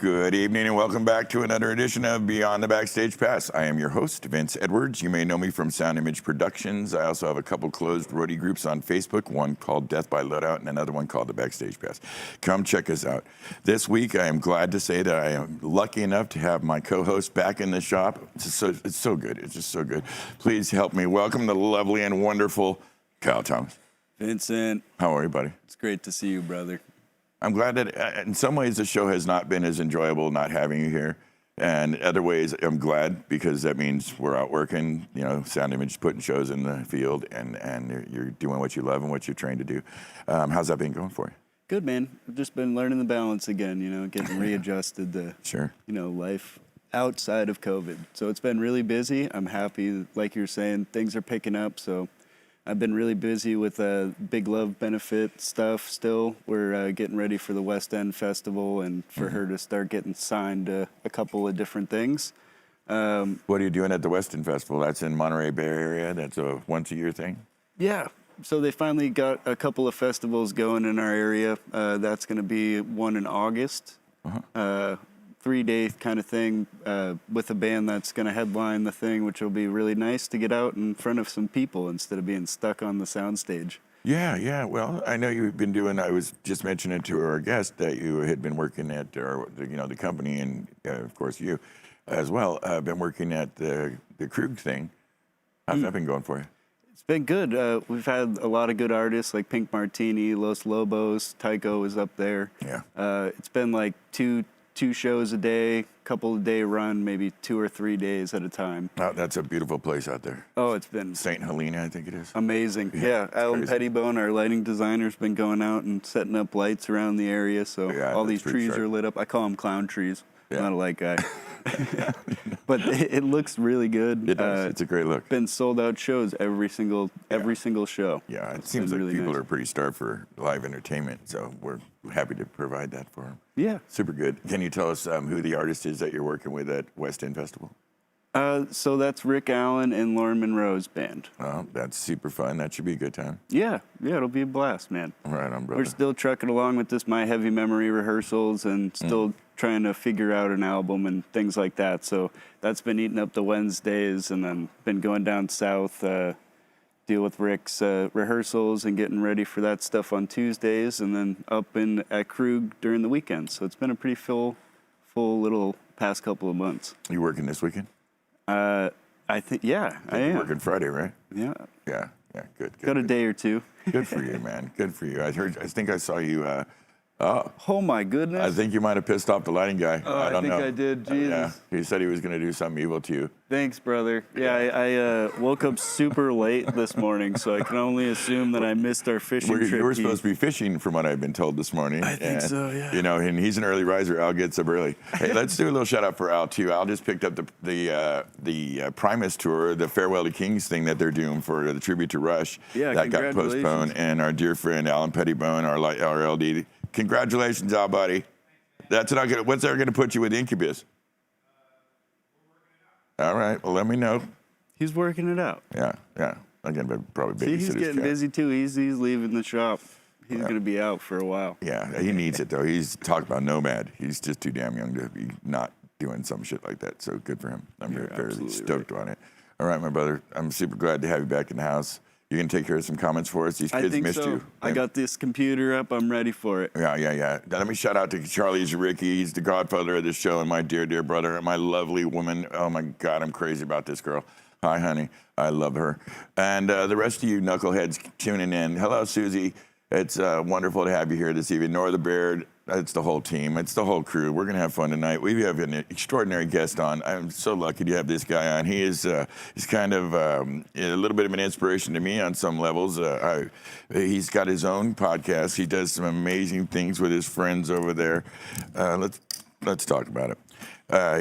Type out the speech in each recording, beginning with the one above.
Good evening and welcome back to another edition of Beyond the Backstage Pass. I am your host, Vince Edwards. You may know me from Sound Image Productions. I also have a couple closed roadie groups on Facebook, one called Death by Loadout and another one called The Backstage Pass. Come check us out. This week, I am glad to say that I am lucky enough to have my co-host back in the shop. It's so good. It's just so good. Please help me welcome the lovely and wonderful Kyle Thomas. Vincent. How are you, buddy? It's great to see you, brother. I'm glad that in some ways the show has not been as enjoyable not having you here. And other ways I'm glad because that means we're out working, you know, Sound Image, putting shows in the field and you're doing what you love and what you're trained to do. How's that been going for you? Good, man. I've just been learning the balance again, you know, getting readjusted to, Sure. you know, life outside of COVID. So it's been really busy. I'm happy, like you're saying, things are picking up. So I've been really busy with Big Love benefit stuff still. We're getting ready for the West End Festival and for her to start getting signed to a couple of different things. What are you doing at the West End Festival? That's in Monterey Bay Area. That's a once-a-year thing? Yeah. So they finally got a couple of festivals going in our area. That's going to be one in August. 3-day kind of thing with a band that's going to headline the thing, which will be really nice to get out in front of some people instead of being stuck on the soundstage. Yeah. Well, I know you've been doing, I was just mentioning to our guest that you had been working at, the company and, of course, you as well, been working at the Krug thing. How's that been going for you? It's been good. We've had a lot of good artists like Pink Martini, Los Lobos, Tycho is up there. Yeah. It's been like two shows a day, couple of day run, maybe 2 or 3 days at a time. Oh, that's a beautiful place out there. Oh, it's been St. Helena, I think it is. Amazing. Yeah. Alan Pettibone, our lighting designer's been going out and setting up lights around the area. So all these trees are lit up. I call them clown trees. I'm not a light guy. But it looks really good. It does. It's a great look. Been sold out shows every single show. Yeah, it seems like really people are pretty starved for live entertainment, so we're happy to provide that for them. Yeah. Super good. Can you tell us who the artist is that you're working with at West End Festival? So that's Rick Allen and Lauren Monroe's band. Oh, that's super fun. That should be a good time. Yeah, it'll be a blast, man. Right on, brother. We're still trucking along with this My Heavy Memory rehearsals and still trying to figure out an album and things like that. So that's been eating up the Wednesdays, and then been going down south, deal with Rick's rehearsals and getting ready for that stuff on Tuesdays, and then up at Krug during the weekends. So it's been a pretty full little past couple of months. You working this weekend? I think, yeah, I am. You're working Friday, right? Yeah. Yeah, good. Got a day or two. Good for you, man. Good for you. I think I saw you. Oh my goodness! I think you might have pissed off the lighting guy. Oh, I don't know. I did. Jesus. Yeah, he said he was going to do something evil to you. Thanks, brother. Yeah, I woke up super late this morning, so I can only assume that I missed our fishing trip. You were supposed to be fishing, from what I've been told this morning. I think so. Yeah. You know, and he's an early riser. Al gets up early. Hey, let's do a little shout out for Al too. Al just picked up the Primus tour, the Farewell to Kings thing that they're doing for the tribute to Rush. Yeah, that got postponed, and our dear friend Alan Pettibone, our LD. Congratulations, Al, buddy. What's that going to put you with Incubus? All right. Well, let me know. He's working it out. Yeah. Again, probably babysit. See, he's getting busy too. He's leaving the shop. He's going to be out for a while. Yeah, he needs it though. He's talked about nomad. He's just too damn young to be not doing some shit like that. So good for him. I'm very stoked on it. All right, my brother. I'm super glad to have you back in the house. You can take care of some comments for us. These kids missed you. I got this computer up. I'm ready for it. Yeah. Now, let me shout out to Charlie Zaricki. He's the godfather of this show, and my dear brother, and my lovely woman. Oh, my God, I'm crazy about this girl. Hi, honey. I love her. And the rest of you knuckleheads tuning in. Hello, Susie. It's wonderful to have you here this evening. Nora the Baird. It's the whole team. It's the whole crew. We're going to have fun tonight. We have an extraordinary guest on. I'm so lucky to have this guy on. He is he's kind of a little bit of an inspiration to me on some levels. He's got his own podcast. He does some amazing things with his friends over there. Let's talk about it.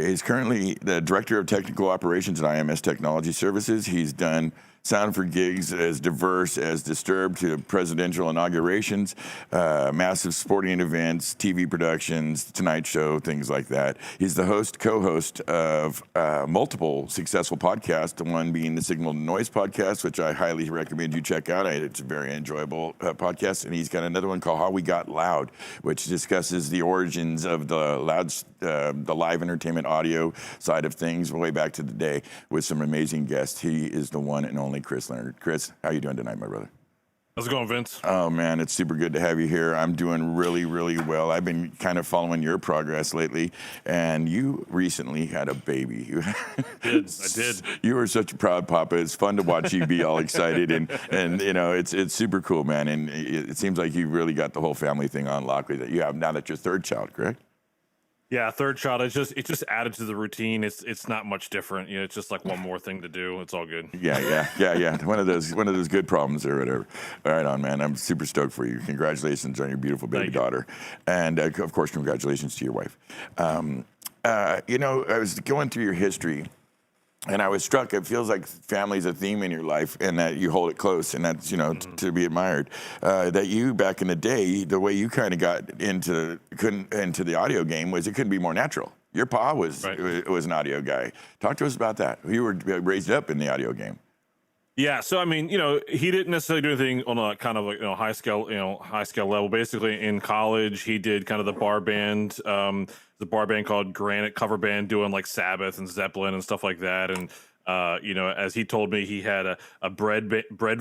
He's currently the Director of Technical Operations at IMS Technology Services. He's done sound for gigs as diverse as Disturbed to presidential inaugurations, massive sporting events, TV productions, Tonight Show, things like that. He's the co-host of multiple successful podcasts, one being the Signal to Noise podcast, which I highly recommend you check out. It's a very enjoyable podcast. And he's got another one called How We Got Loud, which discusses the origins of the live entertainment audio side of things way back to the day with some amazing guests. He is the one and only Chris Leonard. Chris, how you doing tonight, my brother? How's it going, Vince? Oh, man, it's super good to have you here. I'm doing really, really well. I've been kind of following your progress lately, and you recently had a baby. I did. You were such a proud papa. It's fun to watch you be all excited, and you know, it's super cool, man. And it seems like you really got the whole family thing on lock with it. You have now that your third child, correct? Yeah, third child. It just added to the routine. It's not much different. You know, it's just like one more thing to do. It's all good. Yeah. One of those good problems or whatever. All right, on man. I'm super stoked for you. Congratulations on your beautiful baby daughter, and of course, congratulations to your wife. You know, I was going through your history. And I was struck. It feels like family's a theme in your life, and that you hold it close, and that's to be admired. That you back in the day, the way you kind of got into the audio game was it couldn't be more natural. Your pa was an audio guy. Talk to us about that. You were raised up in the audio game. Yeah, so I mean, you know, he didn't necessarily do anything on a kind of like high scale level. Basically, in college, he did kind of the bar band called Granite cover band, doing like Sabbath and Zeppelin and stuff like that. And you know, as he told me, he had a bread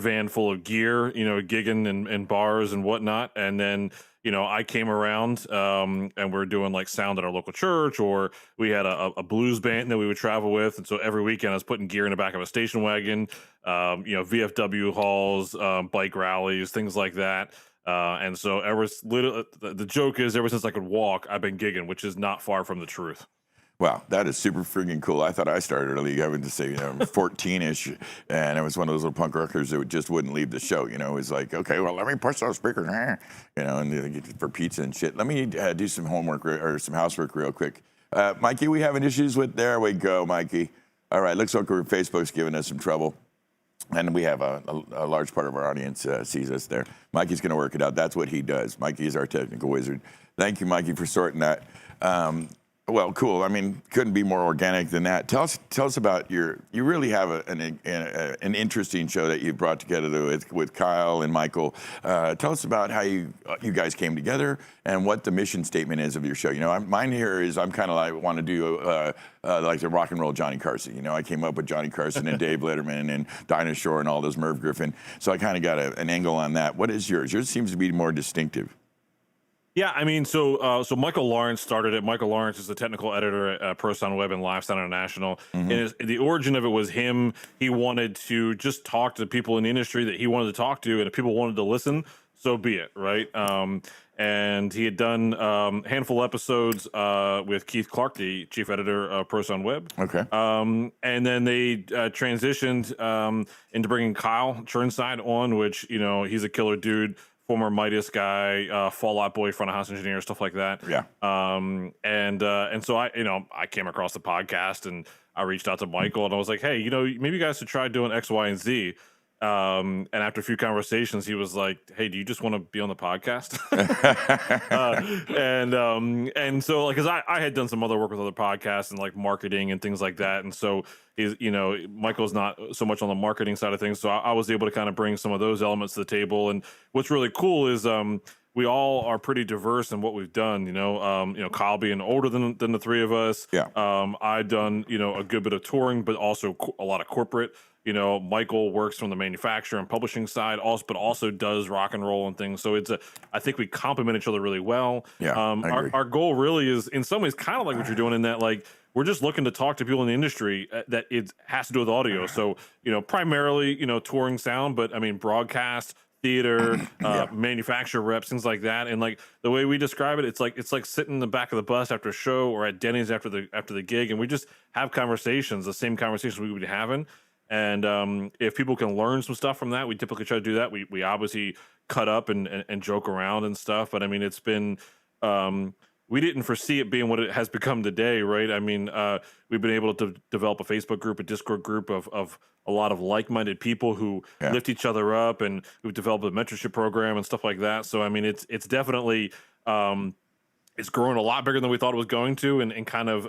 van full of gear, you know, gigging in bars and whatnot. And then, you know, I came around and we're doing like sound at our local church, or we had a blues band that we would travel with. And so every weekend I was putting gear in the back of a station wagon, you know, VFW hauls, bike rallies, things like that. And so the joke is ever since I could walk, I've been gigging, which is not far from the truth. Wow, that is super freaking cool. I thought I started early, having to say, 14-ish, and I was one of those little punk rockers that just wouldn't leave the show. You know, it was like, okay, well, let me push those speakers, you know, and for pizza and shit. Let me do some homework or some housework real quick. Mikey, we having issues with? There we go, Mikey. All right, looks like Facebook's giving us some trouble. And we have a large part of our audience sees us there. Mikey's going to work it out. That's what he does. Mikey is our technical wizard. Thank you, Mikey, for sorting that. Well, cool. I mean, couldn't be more organic than that. Tell us about you really have an interesting show that you brought together with Kyle and Michael. Tell us about how you guys came together and what the mission statement is of your show. You know, mine here is I'm kind of like want to do like the rock and roll Johnny Carson. You know, I came up with Johnny Carson and Dave Letterman and Dinah Shore and all those Merv Griffin. So I kind of got an angle on that. What is yours? Yours seems to be more distinctive. Yeah, I mean, so Michael Lawrence started it. Michael Lawrence is the technical editor at Pro Sound Web and Live Sound International. Mm-hmm. And the origin of it was him. He wanted to just talk to people in the industry that he wanted to talk to, and if people wanted to listen, so be it, right? And he had done a handful of episodes with Keith Clark, the chief editor of Pro Sound Web. Okay. And then they transitioned into bringing Kyle Churnside on, which, you know, he's a killer dude. Former Midas guy, Fallout Boy, front of house engineer, stuff like that. Yeah. And so I came across the podcast and I reached out to Michael and I was like, hey, you know, maybe you guys should try doing X, Y, and Z. And after a few conversations, he was like, hey, do you just want to be on the podcast? And so like, cause I had done some other work with other podcasts and like marketing and things like that. And so Michael's not so much on the marketing side of things. So I was able to kind of bring some of those elements to the table. And what's really cool is, we all are pretty diverse in what we've done, you know, Kyle being older than the three of us. Yeah. I've done, you know, a good bit of touring, but also a lot of corporate. You know, Michael works from the manufacturer and publishing side, but also does rock and roll and things. So I think we complement each other really well. Yeah, our goal really is in some ways kind of like what you're doing in that, like, we're just looking to talk to people in the industry that it has to do with audio. So, you know, primarily, you know, touring sound, but I mean, broadcast, theater, manufacturer reps, things like that. And like the way we describe it, it's like sitting in the back of the bus after a show or at Denny's after the gig, and we just have conversations, the same conversations we would be having. And if people can learn some stuff from that, we typically try to do that. We obviously cut up and joke around and stuff, but I mean, it's been we didn't foresee it being what it has become today, right? I mean, we've been able to develop a Facebook group, a Discord group of a lot of like-minded people who lift each other up, and we've developed a mentorship program and stuff like that. So, I mean, it's definitely it's growing a lot bigger than we thought it was going to, and kind of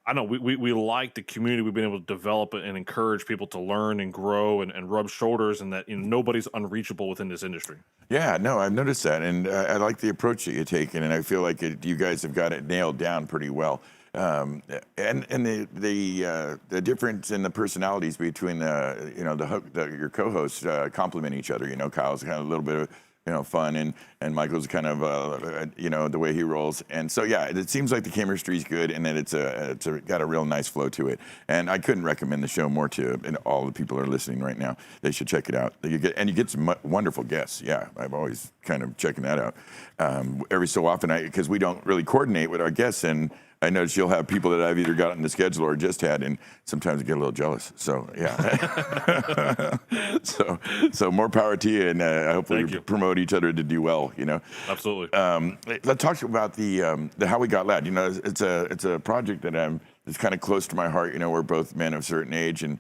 I don't know, we like the community we've been able to develop and encourage people to learn and grow and rub shoulders, and that nobody's unreachable within this industry. Yeah, no, I've noticed that, and I like the approach that you're taking, and I feel like you guys have got it nailed down pretty well. And the difference in the personalities between your co-hosts complement each other. Kyle's kind of a little bit of fun, and Michael's kind of the way he rolls, and so it seems like the chemistry's good, and that it's got a real nice flow to it. And I couldn't recommend the show more to all the people who are listening right now. They should check it out. You get some wonderful guests. Yeah, I'm always kind of checking that out every so often, because we don't really coordinate with our guests, and I notice you'll have people that I've either got on the schedule or just had, and sometimes I get a little jealous. So yeah, so more power to you, and hopefully we promote each other to do well. Absolutely. Let's talk about the How We Got Loud. It's a project that it's kind of close to my heart. We're both men of a certain age, and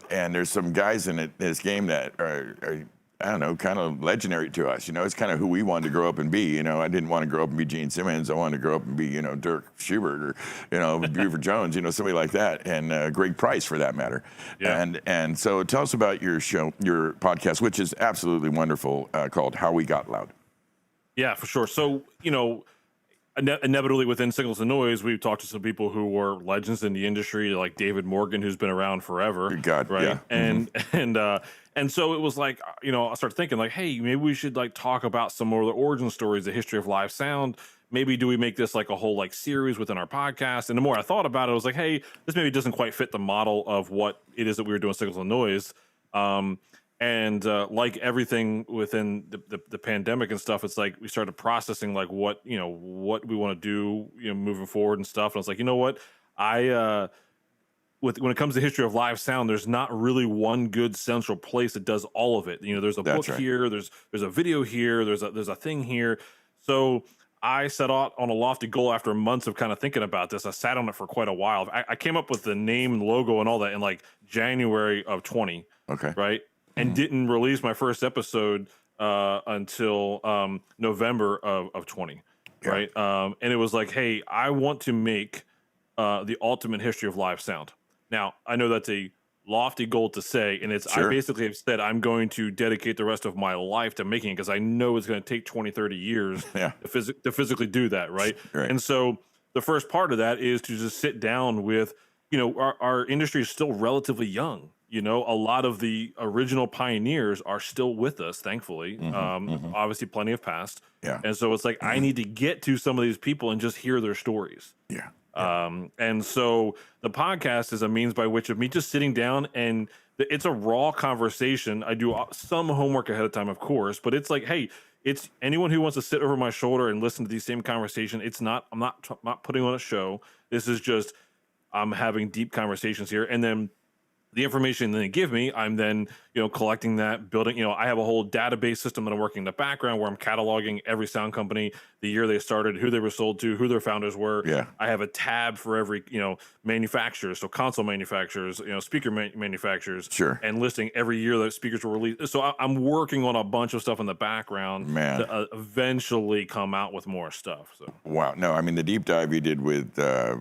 there's some guys in this game that are I don't know, kind of legendary to us. It's kind of who we wanted to grow up and be. I didn't want to grow up and be Gene Simmons. I wanted to grow up and be, Dirk Schubert or, Beaver Jones, somebody like that, and Greg Price for that matter. Yeah. And so tell us about your show, your podcast, which is absolutely wonderful, called How We Got Loud. Yeah, for sure. So, inevitably within Signals and Noise, we've talked to some people who were legends in the industry, like David Morgan, who's been around forever. Good God, right? Yeah. And so it was like, I started thinking like, hey, maybe we should like talk about some more of the origin stories, the history of live sound. Maybe do we make this like a whole like series within our podcast? And the more I thought about it, I was like, hey, this maybe doesn't quite fit the model of what it is that we were doing Signals and Noise. And like everything within the pandemic and stuff, it's like we started processing like what we want to do, moving forward and stuff. And I was like, you know what, when it comes to history of live sound, there's not really one good central place that does all of it. There's a book here, there's a video here, there's a thing here. So I set out on a lofty goal after months of kind of thinking about this. I sat on it for quite a while. I came up with the name and logo and all that in like January of 20. Okay. Right. And didn't release my first episode until November of 20, right? And it was like, hey, I want to make the ultimate history of live sound. Now, I know that's a lofty goal to say, and I basically have said I'm going to dedicate the rest of my life to making it, because I know it's going to take 20, 30 years to physically do that, right? And so the first part of that is to just sit down with, our industry is still relatively young. A lot of the original pioneers are still with us, thankfully. Obviously, plenty have passed. Yeah. And so it's like, I need to get to some of these people and just hear their stories. Yeah. And so the podcast is a means by which of me just sitting down, and it's a raw conversation. I do some homework ahead of time, of course, but it's like, hey, it's anyone who wants to sit over my shoulder and listen to these same conversation. I'm not putting on a show. This is just, I'm having deep conversations here. And then the information they give me, I'm then, collecting that, building, I have a whole database system that I'm working in the background where I'm cataloging every sound company, the year they started, who they were sold to, who their founders were. Yeah. I have a tab for every, manufacturers, so console manufacturers, speaker manufacturers, and listing every year that speakers were released. So I'm working on a bunch of stuff in the background to eventually come out with more stuff. So wow, no, I mean the deep dive you did with the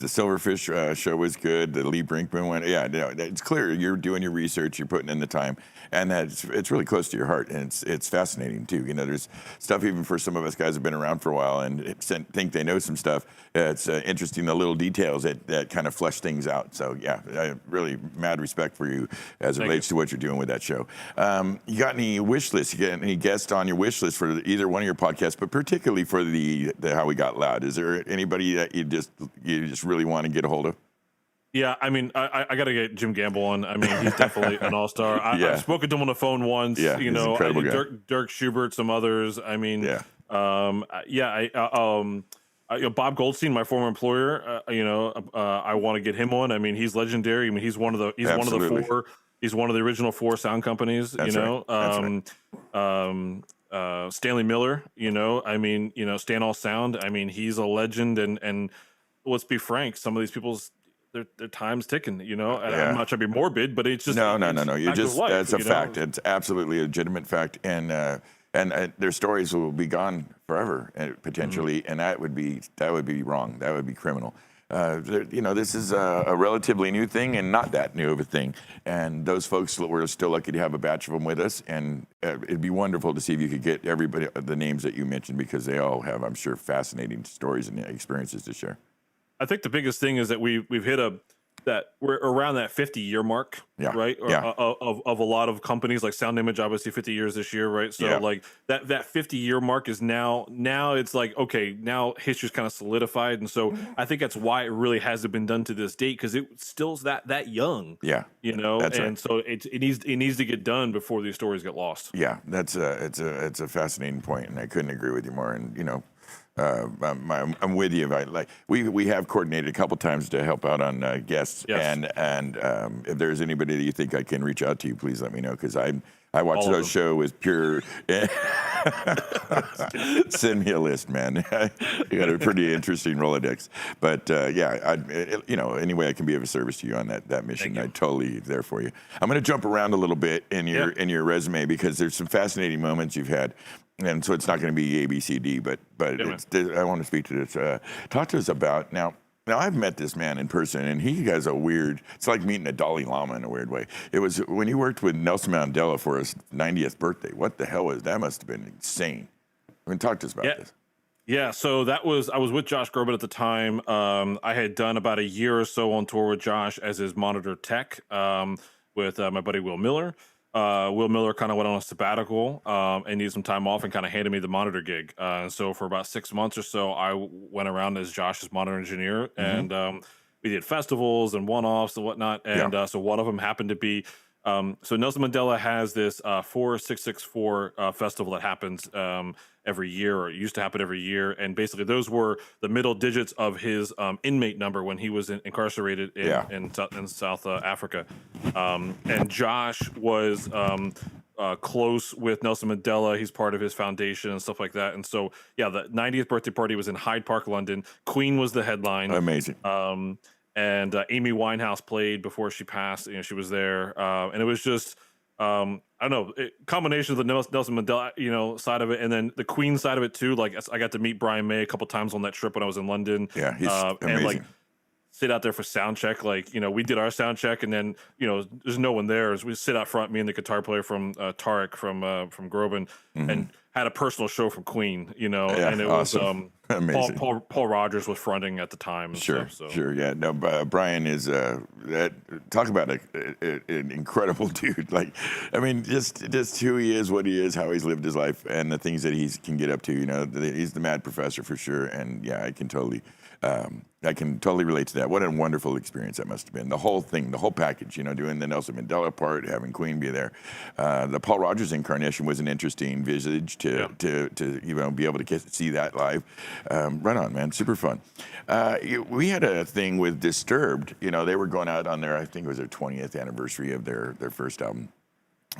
Silverfish show was good. The Lee Brinkman one, it's clear you're doing your research, you're putting in the time, and it's really close to your heart, and it's fascinating too. There's stuff even for some of us guys who've been around for a while and think they know some stuff. It's interesting, the little details that kind of flesh things out. So yeah, I really mad respect for you as it relates to what you're doing with that show. You got any wish lists? You got any guests on your wish list for either one of your podcasts, but particularly for the How We Got Loud? Is there anybody that you just really want to get a hold of? Yeah, I mean, I got to get Jim Gamble on. I mean, he's definitely an all-star. I've spoken to him on the phone once. Yeah, he's an incredible guy. Dirk Schubert, some others. I mean, Bob Goldstein, my former employer. I want to get him on. I mean, he's legendary. I mean, he's one of the original 4 sound companies. That's right. Stanley Miller, Stan All Sound. I mean, he's a legend, and let's be frank, some of these people's their time's ticking. And I'm not trying to be morbid, but it's just No. it's You're just life, that's a fact. It's absolutely a legitimate fact, and their stories will be gone forever potentially, and that would be wrong. That would be criminal. This is a relatively new thing and not that new of a thing. And those folks, we're still lucky to have a batch of them with us. And it'd be wonderful to see if you could get everybody, the names that you mentioned, because they all have, I'm sure, fascinating stories and experiences to share. I think the biggest thing is that we've hit that we're around that 50-year mark, right? Of a lot of companies, like Sound Image, obviously 50 years this year, right? So like that 50-year mark is now it's like, okay, now history's kind of solidified. And so I think that's why it really hasn't been done to this date, because it still's that young. Yeah. That's and right. So it needs to get done before these stories get lost. Yeah, it's a fascinating point, and I couldn't agree with you more. And I'm with you. We have coordinated a couple times to help out on guests, and if there's anybody that you think I can reach out to, you please let me know, because I watch those shows with pure. Send me a list, man. You got a pretty interesting Rolodex, but any way I can be of a service to you on that mission, I'm totally there for you. I'm going to jump around a little bit in your resume, because there's some fascinating moments you've had. And so it's not going to be A, B, C, D, but I want to speak to this. Talk to us about now. I've met this man in person, and he has it's like meeting a Dalai Lama in a weird way. It was when you worked with Nelson Mandela for his 90th birthday. What the hell that must have been insane. Talk to us about this. Yeah, so I was with Josh Groban at the time. I had done about a year or so on tour with Josh as his monitor tech with my buddy Will Miller. Will Miller kind of went on a sabbatical and needed some time off, and kind of handed me the monitor gig. So for about 6 months or so, I went around as Josh's monitor engineer, and we did festivals and one-offs and whatnot. And so one of them happened to be, so Nelson Mandela has this 4664 festival that happens every year, or it used to happen every year. And basically those were the middle digits of his inmate number when he was incarcerated in South Africa. And Josh was close with Nelson Mandela. He's part of his foundation and stuff like that. And so, the 90th birthday party was in Hyde Park, London. Queen was the headline. Amazing. And Amy Winehouse played before she passed. She was there. And it was just, I don't know, combination of the Nelson Mandela, side of it, and then the Queen side of it too. Like, I got to meet Brian May a couple times on that trip when I was in London. Yeah, he's amazing. And sit out there for sound check. We did our sound check, and then there's no one there. As we sit out front, me and the guitar player from Tarek from Groban, and had a personal show from Queen. And it was amazing. Paul Rogers was fronting at the time. And sure, stuff, so. Sure, yeah. No, Brian is talk about an incredible dude. Just who he is, what he is, how he's lived his life, and the things that he can get up to. He's the mad professor for sure. And I can totally relate to that. What a wonderful experience that must have been. The whole thing, the whole package, doing the Nelson Mandela part, having Queen be there. The Paul Rogers incarnation was an interesting visage to be able to see that live. Right on, man. Super fun. We had a thing with Disturbed. They were going out on I think it was their 20th anniversary of their first album.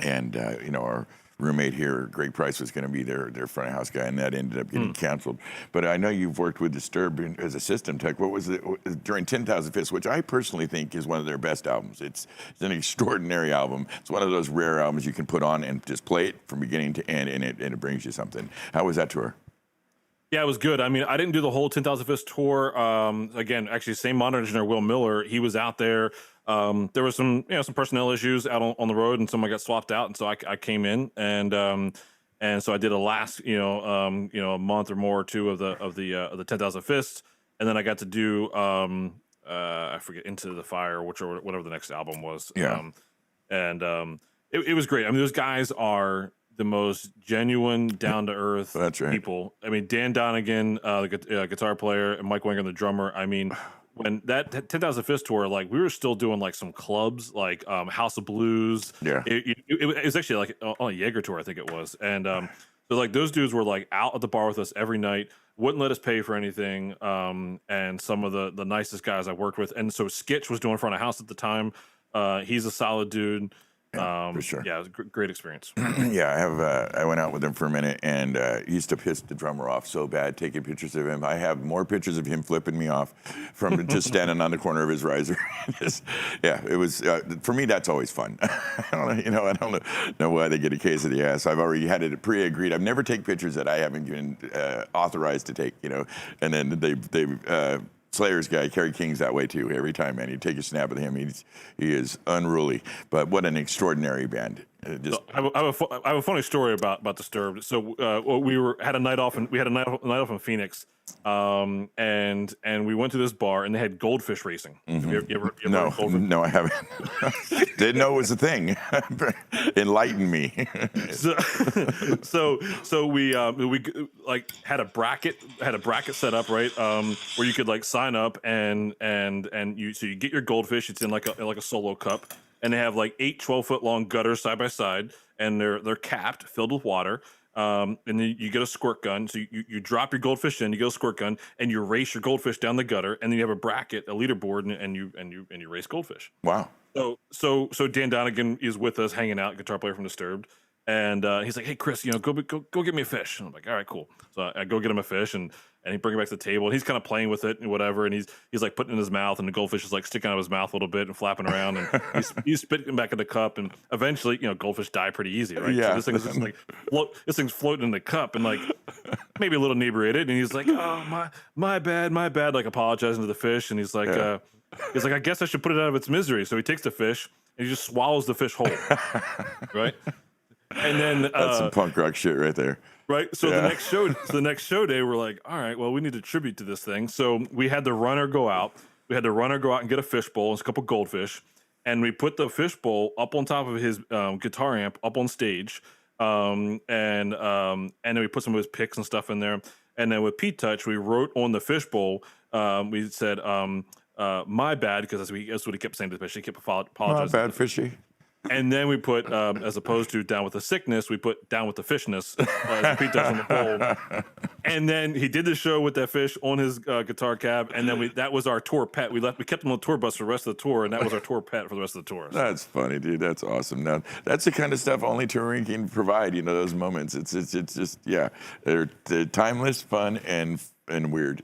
And, our roommate here, Greg Price, was going to be their front of house guy, and that ended up getting canceled. But I know you've worked with Disturbed as a system tech. What was it during 10,000 Fists, which I personally think is one of their best albums. It's an extraordinary album. It's one of those rare albums you can put on and just play it from beginning to end, and it brings you something. How was that tour? Yeah, it was good. I mean, I didn't do the whole 10,000 Fists tour. Again, actually, same monitor engineer, Will Miller, he was out there. There was some personnel issues out on the road, and someone got swapped out, and so I came in, and so I did a last a month or more or two of the 10,000 Fists, and then I got to do I forget, Into the Fire, or whatever the next album was. Yeah, it was great. I mean, those guys are the most genuine, down to earth people. I mean, Dan Donegan, the guitar player, and Mike Winger, the drummer. I mean, when that 10,000 Fists tour, we were still doing some clubs, House of Blues. Yeah, it was actually on a Jaeger tour, I think it was. And so those dudes were out at the bar with us every night, wouldn't let us pay for anything. And some of the nicest guys I worked with. And so Skitch was doing front of house at the time. He's a solid dude. for sure. Yeah, it was a great experience. Yeah, I went out with him for a minute, and he used to piss the drummer off so bad taking pictures of him. I have more pictures of him flipping me off from just standing on the corner of his riser. It was for me. That's always fun. I don't know why they get a case of the ass. I've already had it pre-agreed. I've never taken pictures that I haven't been authorized to take. And then they Slayer's guy, Kerry King's that way too. Every time, man, you take a snap at him, he is unruly. But what an extraordinary band! I have a funny story about Disturbed. So we had a night off, and we had a night off in Phoenix, and we went to this bar, and they had goldfish racing. Mm-hmm. You ever No, I haven't. Didn't know it was a thing. Enlighten me. so we like had a bracket set up, right, where you could like sign up and you get your goldfish. It's in like a solo cup. And they have like 8 12-foot long gutters side by side, and they're capped, filled with water. And then you get a squirt gun. So you drop your goldfish in, you get a squirt gun, and you race your goldfish down the gutter, and then you have a bracket, a leaderboard, and you race goldfish. Wow. So Dan Donegan is with us, hanging out, guitar player from Disturbed, and he's like, "Hey Chris, go get me a fish." And I'm like, "All right, cool." So I go get him a fish, and he bring it back to the table, and he's kind of playing with it and whatever, and he's like putting it in his mouth, and the goldfish is like sticking out of his mouth a little bit and flapping around, and he's spitting back in the cup, and eventually, goldfish die pretty easy, right? Yeah. So this thing's just like this thing's floating in the cup, and like maybe a little inebriated, and he's like, "Oh my bad," like apologizing to the fish, and he's like, "I guess I should put it out of its misery." So he takes the fish and he just swallows the fish whole, right? And then that's some punk rock shit right there. Right. So the next show day, we're like, all right, well, we need to tribute to this thing. So we had the runner go out. We had the runner go out and get a fish bowl and a couple goldfish, and we put the fish bowl up on top of his guitar amp up on stage, and then we put some of his picks and stuff in there. And then with Pete Touch, we wrote on the fish bowl. We said, "My bad," because that's what he kept saying to the fish. He kept apologizing. My bad, fishy. And then we put, as opposed to down with the sickness, we put down with the fishness. Pete Touch on the bowl. And then he did the show with that fish on his guitar cab, and then that was our tour pet. We kept him on the tour bus for the rest of the tour, and that was our tour pet for the rest of the tour. That's funny, dude. That's awesome. Now, that's the kind of stuff only touring can provide. Those moments. It's just they're timeless, fun, and weird.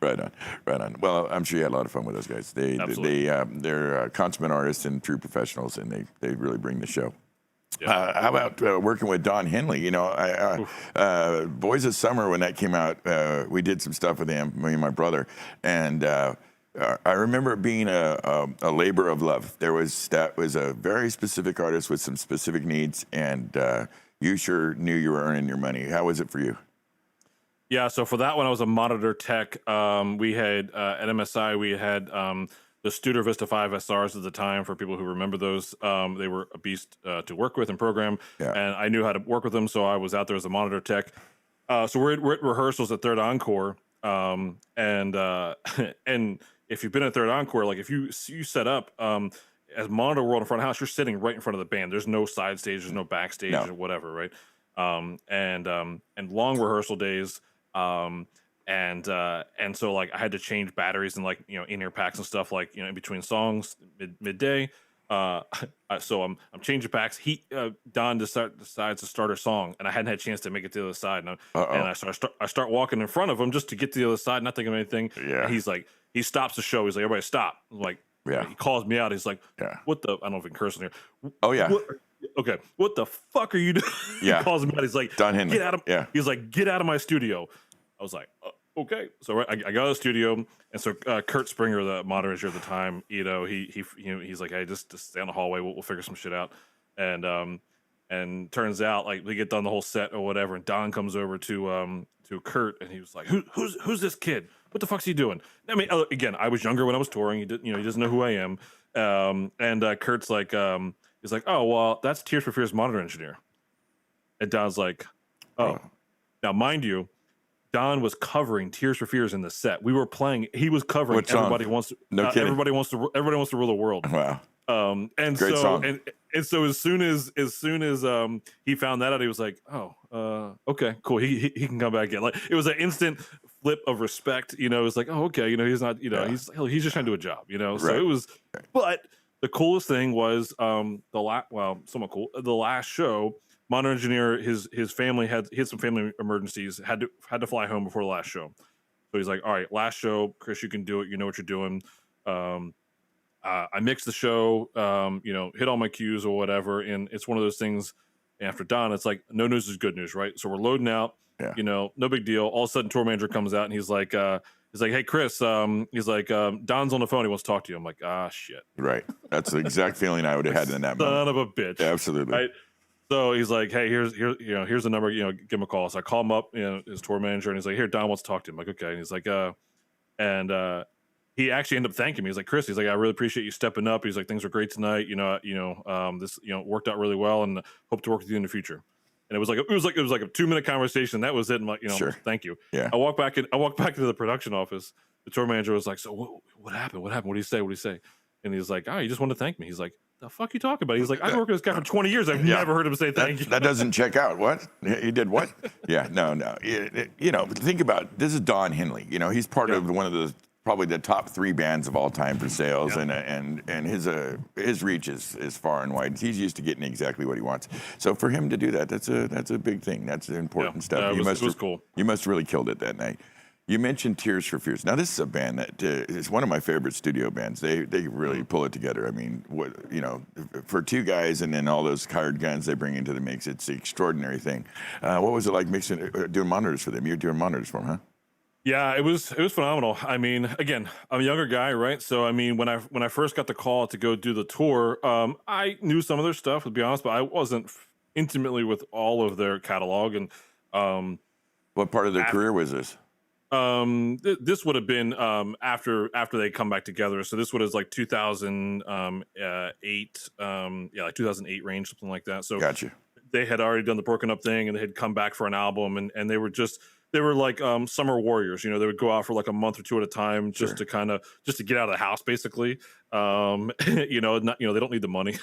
Right on. Well, I'm sure you had a lot of fun with those guys. They're consummate artists and true professionals, and they really bring the show. Yeah. How about working with Don Henley? Boys of Summer, when that came out, we did some stuff with him, me and my brother, and I remember it being a labor of love. That was a very specific artist with some specific needs, and you sure knew you were earning your money. How was it for you? Yeah, so for that one, I was a monitor tech. We had at MSI, we had the Studer Vista 5 SRs at the time. For people who remember those, they were a beast to work with and program. Yeah. And I knew how to work with them, so I was out there as a monitor tech. So we're at rehearsals at Third Encore, and if you've been at Third Encore, like if you set up as Monitor World in front of house, you're sitting right in front of the band. There's no side stage, there's no backstage or whatever, right? And long rehearsal days. And so like I had to change batteries and in-ear packs and stuff in between songs midday. So I'm changing packs. Don decides to start a song, and I hadn't had a chance to make it to the other side. And I start walking in front of him just to get to the other side, not thinking of anything. Yeah. And he stops the show. He's like, "Everybody stop!" I'm like, yeah. He calls me out. He's like, "What the?" I don't know if he can curse in here. Oh yeah. Okay, what the fuck are you doing? Yeah. He calls me out. He's like, Don Henley. "Get out of!" Yeah. He's like, "Get out of my studio." I was like, okay. So I got out of the studio, and so Kurt Springer, the monitor at the time, he's like, "Hey, just stay in the hallway. We'll figure some shit out." And turns out we get done the whole set or whatever, and Don comes over to Kurt, and he was like, "Who's this kid? What the fuck's he doing?" I mean, again, I was younger when I was touring. He doesn't know who I am. And Kurt's like, he's like, "Oh, well, that's Tears for Fears monitor engineer." And Don's like, "Oh, now mind you." Don was covering Tears for Fears in the set. We were playing. He was covering. What song? Everybody wants to. No kidding. Everybody wants to rule the world. Wow. And great so song. and so as soon as he found that out, he was like, "Oh, okay, cool. He can come back in." Like it was an instant flip of respect. It was like, "Oh, okay. He's not. He's just trying to do a job. So it was, but the coolest thing was somewhat cool. The last show, monitor engineer, his family had some family emergencies, had to fly home before the last show. So he's like, all right, last show, Chris, you can do it. You know what you're doing. I mixed the show, hit all my cues or whatever. And it's one of those things after Don, it's like, no news is good news, right? So we're loading out, Yeah. No big deal. All of a sudden, tour manager comes out and he's like, hey, Chris, Don's on the phone. He wants to talk to you. I'm like, shit. Right. That's the exact feeling I would have had in that moment. Son of a bitch. Absolutely. Right. So he's like, hey, here's the number, give him a call. So I call him up, his tour manager, and he's like, here, Don wants to talk to him. I'm like, okay. And he's like, he actually ended up thanking me. He's like, Chris, he's like, I really appreciate you stepping up. He's like, things were great tonight. This, worked out really well, and hope to work with you in the future. And it was like a 2-minute conversation. That was it. I'm like, Sure. Thank you. Yeah. I walked back into the production office. The tour manager was like, so what happened? What happened? What did he say? And he's like, he just wanted to thank me. He's like, the fuck you talking about? He's like, I've been working with this guy for 20 years. I've never heard him say thank you. That doesn't check out. What? He did what? Yeah, no. Think about, this is Don Henley. He's part of one of probably the top 3 bands of all time for sales, and his reach is far and wide. He's used to getting exactly what he wants. So for him to do that, that's a big thing. That's important stuff. It was cool. You must have really killed it that night. You mentioned Tears for Fears. Now, this is a band that is one of my favorite studio bands. They really pull it together. I mean, for 2 guys and then all those hired guns they bring into the mix, it's an extraordinary thing. What was it like doing monitors for them? You're doing monitors for them, huh? Yeah, it was phenomenal. I mean, again, I'm a younger guy, right? So I mean, when I first got the call to go do the tour, I knew some of their stuff, to be honest, but I wasn't intimately with all of their catalog. And what part of their career was this? This would have been after they come back together. So this was like 2008, like 2008 range, something like that. So Gotcha. They had already done the Broken Up thing, and they had come back for an album, and they were like summer warriors. They would go out for like a month or 2 at a time just to get out of the house, basically. They don't need the money.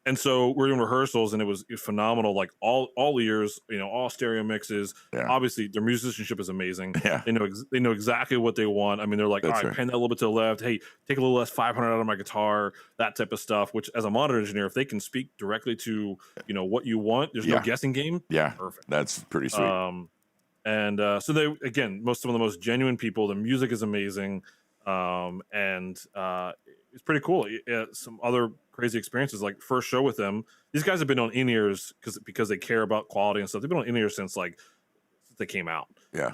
And so we're doing rehearsals, and it was phenomenal. Like all ears, all stereo mixes. Yeah. Obviously, their musicianship is amazing. Yeah. They know exactly what they want. I mean, they're like, all right, pan that a little bit to the left. Hey, take a little less 500 out of my guitar. That type of stuff. Which, as a monitor engineer, if they can speak directly to what you want, there's no guessing game. Yeah, perfect. That's pretty sweet. So they, again, some of the most genuine people. The music is amazing, and it's pretty cool. Some other crazy experiences, like first show with them. These guys have been on in-ears because they care about quality and stuff. They've been on in-ears since they came out. Yeah.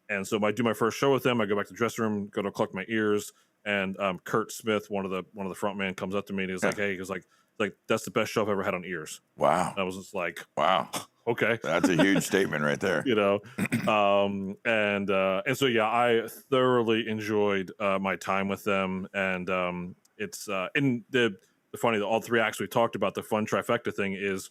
And so I do my first show with them. I go back to the dressing room, go to collect my ears, and Kurt Smith, one of the front man, comes up to me and he's like, "Hey," he's like, "That's the best show I've ever had on ears." Wow. And I was just like, "Wow, okay." That's a huge statement right there. And so I thoroughly enjoyed my time with them, and it's in the funny, all 3 acts we talked about, the fun trifecta thing is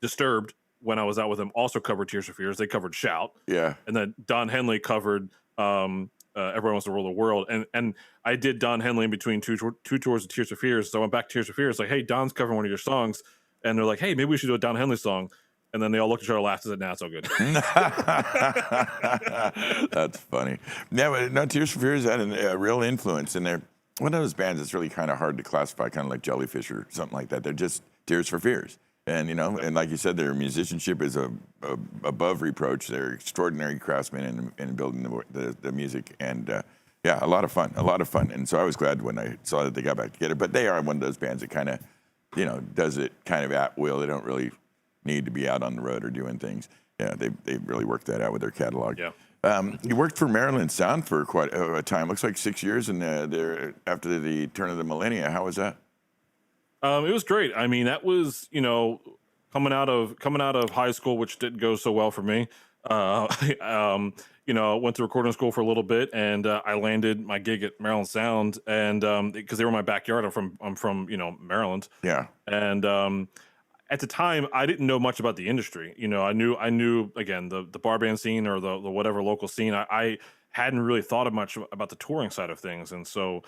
Disturbed. When I was out with them, also covered Tears for Fears. They covered Shout. Yeah. And then Don Henley covered Everyone Wants to Rule the World. And I did Don Henley in between two tours of Tears for Fears. So I went back to Tears for Fears, like, hey, Don's covering one of your songs. And they're like, hey, maybe we should do a Don Henley song. And then they all looked at each other, laughed, and said, "Nah, it's all good." That's funny. Yeah, but no, Tears for Fears had a real influence in there. One of those bands that's really kind of hard to classify, kind of like Jellyfish or something like that. They're just Tears for Fears. And, and like you said, their musicianship is above reproach. They're extraordinary craftsmen in building the music. And, a lot of fun. And so I was glad when I saw that they got back together. But they are one of those bands that kind of, does it kind of at will. They don't really need to be out on the road or doing things. Yeah, they really worked that out with their catalog. Yeah. You worked for Maryland Sound for quite a time. Looks like 6 years, and after the turn of the millennia. How was that? It was great. I mean, that was coming out of high school, which didn't go so well for me. Went to recording school for a little bit, and I landed my gig at Maryland Sound, and because they were in my backyard. I'm from Maryland. Yeah. And at the time, I didn't know much about the industry. I knew again the bar band scene or the whatever local scene. I hadn't really thought of much about the touring side of things, and so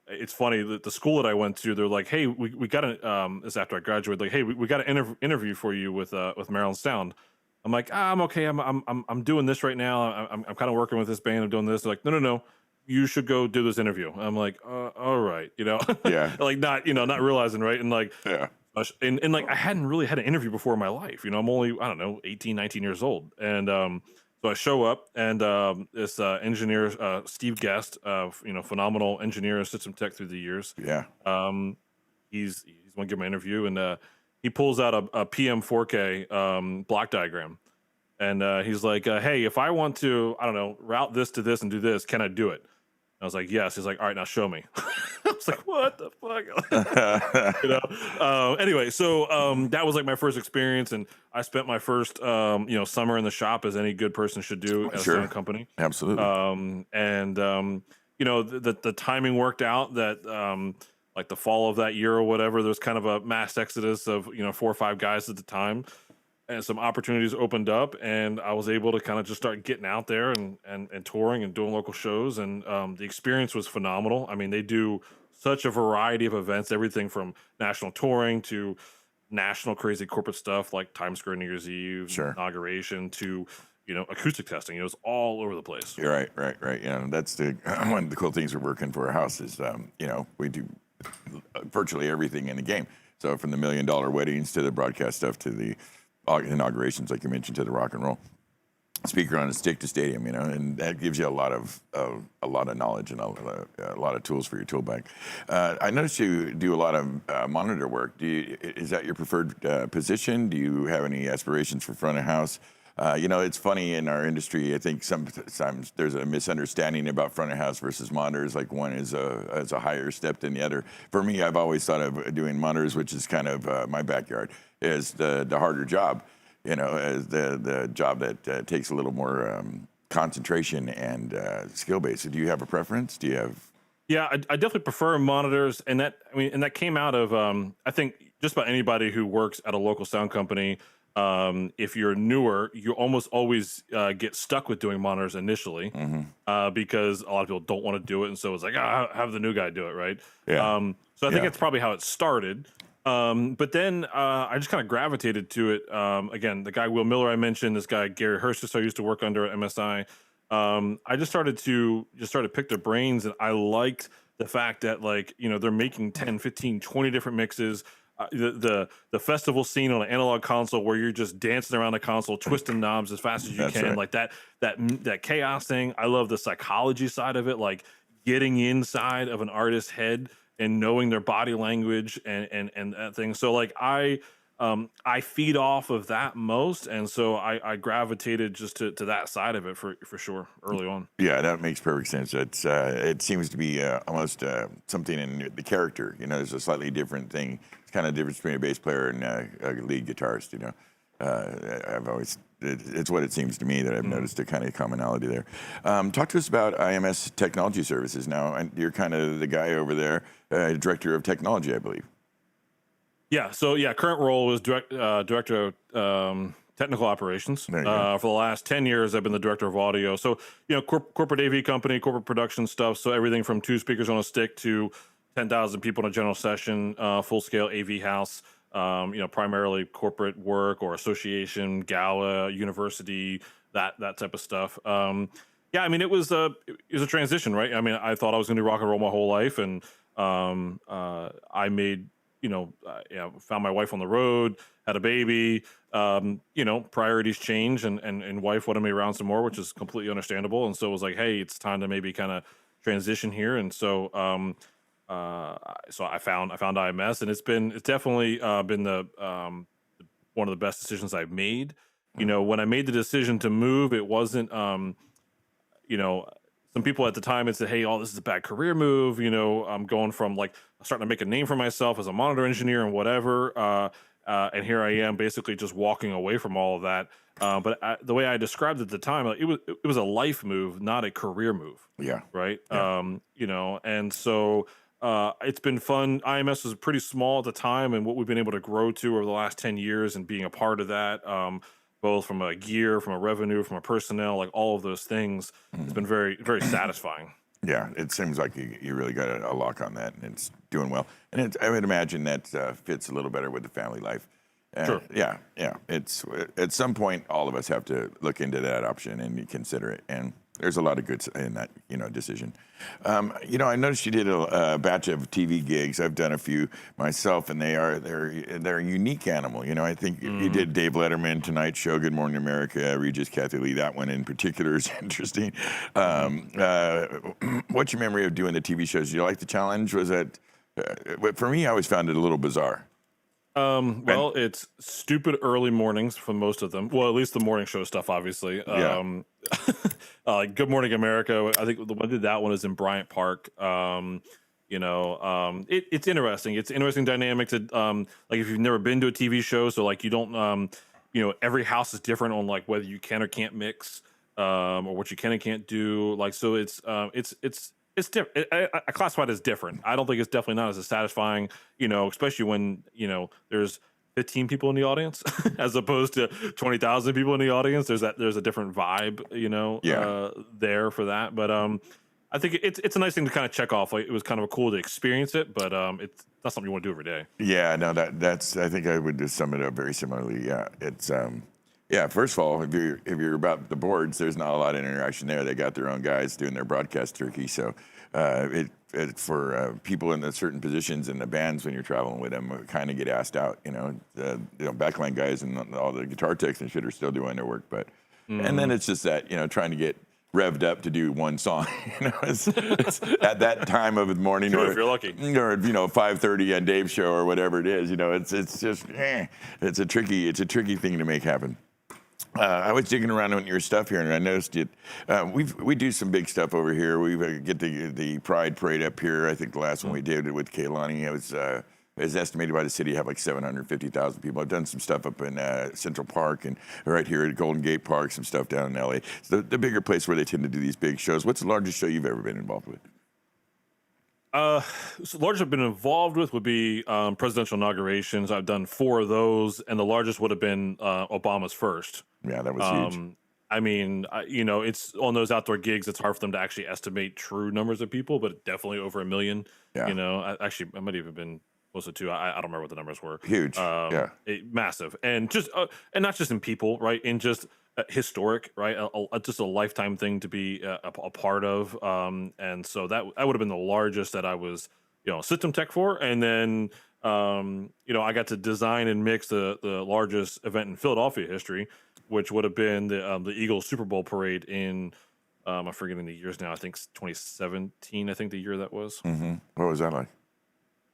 it's funny that the school that I went to, they're like, "Hey, we got this after I graduated. Like, hey, we got an interview for you with Maryland Sound." I'm like, I'm okay. I'm doing this right now. I'm kind of working with this band. I'm doing this. They're like, no. you should go do this interview. I'm like, all right, Yeah. like not realizing, right? And like, Yeah. and like I hadn't really had an interview before in my life. I'm only, I don't know, 18, 19 years old. And so I show up, and this engineer, Steve Guest, phenomenal engineer and system tech through the years. Yeah. He's going to give my interview, and he pulls out a PM4K block diagram. And he's like, hey, if I want to, I don't know, route this to this and do this, can I do it? I was like, yes. He's like, all right, now show me. I was like, what the fuck? Anyway, so that was like my first experience, and I spent my first summer in the shop, as any good person should do at a sound company. Absolutely. The timing worked out that like the fall of that year or whatever, there was kind of a mass exodus of 4 or 5 guys at the time. And some opportunities opened up, and I was able to kind of just start getting out there and touring and doing local shows. And the experience was phenomenal. I mean, they do such a variety of events, everything from national touring to national crazy corporate stuff like Times Square New Year's Eve, inauguration, to acoustic testing. It was all over the place. You're right. That's one of the cool things we're working for a house is, we do virtually everything in the game. So from the $1 million weddings to the broadcast stuff to the inaugurations, like you mentioned, to the rock and roll speaker on a stick to stadium, and that gives you a lot of knowledge and a lot of tools for your tool bag. I noticed you do a lot of monitor work. Is that your preferred position? Do you have any aspirations for front of house? It's funny in our industry. I think sometimes there's a misunderstanding about front of house versus monitors. Like one is a higher step than the other. For me, I've always thought of doing monitors, which is kind of my backyard, as the harder job. As the job that takes a little more concentration and skill base. So do you have a preference? Do you have? Yeah, I definitely prefer monitors, and that came out of I think just about anybody who works at a local sound company. If you're newer, you almost always get stuck with doing monitors initially, because a lot of people don't want to do it, and so it's like, have the new guy do it, right? Yeah. So I think that's probably how it started. But then I just kind of gravitated to it. Again, the guy Will Miller I mentioned, this guy Gary Hurst, I used to work under at MSI. I just started to pick their brains, and I liked the fact that they're making 10, 15, 20 different mixes. The festival scene on an analog console where you're just dancing around the console, twisting knobs as fast as you can, right. Like that chaos thing. I love the psychology side of it, like getting inside of an artist's head and knowing their body language and that thing. So like I feed off of that most, and so I gravitated just to that side of it for sure early on. Yeah, that makes perfect sense. It seems to be almost something in the character. There's a slightly different thing. It's kind of the difference between a bass player and a lead guitarist. It's what it seems to me that I've noticed a kind of commonality there. Talk to us about IMS Technology Services now, and you're kind of the guy over there, director of technology, I believe. Yeah. So current role is director of technical operations. For the last 10 years, I've been the director of audio. So corporate AV company, corporate production stuff. So everything from 2 speakers on a stick to 10,000 people in a general session, full scale AV house. Primarily corporate work or association, gala, university, that type of stuff. It was a transition, right? I mean, I thought I was going to do rock and roll my whole life, and I made, found my wife on the road, had a baby. Priorities change, and wife wanted me around some more, which is completely understandable. And so it was like, hey, it's time to maybe kind of transition here. And so I found IMS, and it's definitely been the one of the best decisions I've made. When I made the decision to move, it wasn't some people at the time had said, hey, this is a bad career move. I'm going from starting to make a name for myself as a monitor engineer and whatever, and here I am basically just walking away from all of that. But the way I described it at the time, it was a life move, not a career move. Yeah. Right. Yeah. And so it's been fun. IMS was pretty small at the time, and what we've been able to grow to over the last 10 years and being a part of that, both from a gear, from a revenue, from a personnel, like all of those things, it's been very, very satisfying. Yeah, it seems like you really got a lock on that, and it's doing well. And I would imagine that fits a little better with the family life. Sure. Yeah. It's at some point all of us have to look into that option and consider it. And there's a lot of good in that, decision. I noticed you did a batch of TV gigs. I've done a few myself, and they're a unique animal. I think you did Dave Letterman, Tonight Show, Good Morning America, Regis Kathy Lee. That one in particular is interesting. What's your memory of doing the TV shows? Did you like the challenge? Was it? For me, I always found it a little bizarre. Well, it's stupid early mornings for most of them. Well, at least the morning show stuff, obviously. Good Morning America. I think the one did that one is in Bryant Park. It's interesting. It's interesting dynamics. Like if you've never been to a TV show, so like you don't, every house is different on like whether you can or can't mix, or what you can and can't do. Like so, it's different. I classify it as different. I don't think it's definitely not as satisfying, especially when, there's 15 people in the audience as opposed to 20,000 people in the audience. There's a different vibe, there for that. But I think it's a nice thing to kind of check off. Like it was kind of cool to experience it, but it's not something you want to do every day. Yeah, no, that's. I think I would just sum it up very similarly. Yeah, it's. First of all, if you're about the boards, there's not a lot of interaction there. They got their own guys doing their broadcast turkey. So for people in the certain positions in the bands when you're traveling with them, kind of get asked out. Backline guys and all the guitar techs and shit are still doing their work, but and then it's just that trying to get revved up to do one song. It's at that time of the morning, Sure, or if you're lucky, or 5:30 on Dave's show or whatever it is. It's just it's a tricky thing to make happen. I was digging around on your stuff here, and I noticed it. We do some big stuff over here. We get the Pride Parade up here. I think the last one we did with Kaylani, it was estimated by the city to have like 750,000 people. I've done some stuff up in Central Park and right here at Golden Gate Park, some stuff down in LA. It's the bigger place where they tend to do these big shows. What's the largest show you've ever been involved with? So largest I've been involved with would be presidential inaugurations. I've done 4 of those, and the largest would have been Obama's first. Yeah, that was huge. I mean, it's on those outdoor gigs. It's hard for them to actually estimate true numbers of people, but definitely over 1 million. Yeah. I might even been close to 2. I don't remember what the numbers were. Huge. Massive, and just and not just in people, right? In just historic, right? Just a lifetime thing to be a part of. And so that would have been the largest that I was, system tech for, and then. I got to design and mix the largest event in Philadelphia history, which would have been the Eagles Super Bowl parade in, I'm forgetting the years now. I think 2017. I think the year that was. Mm-hmm. What was that like?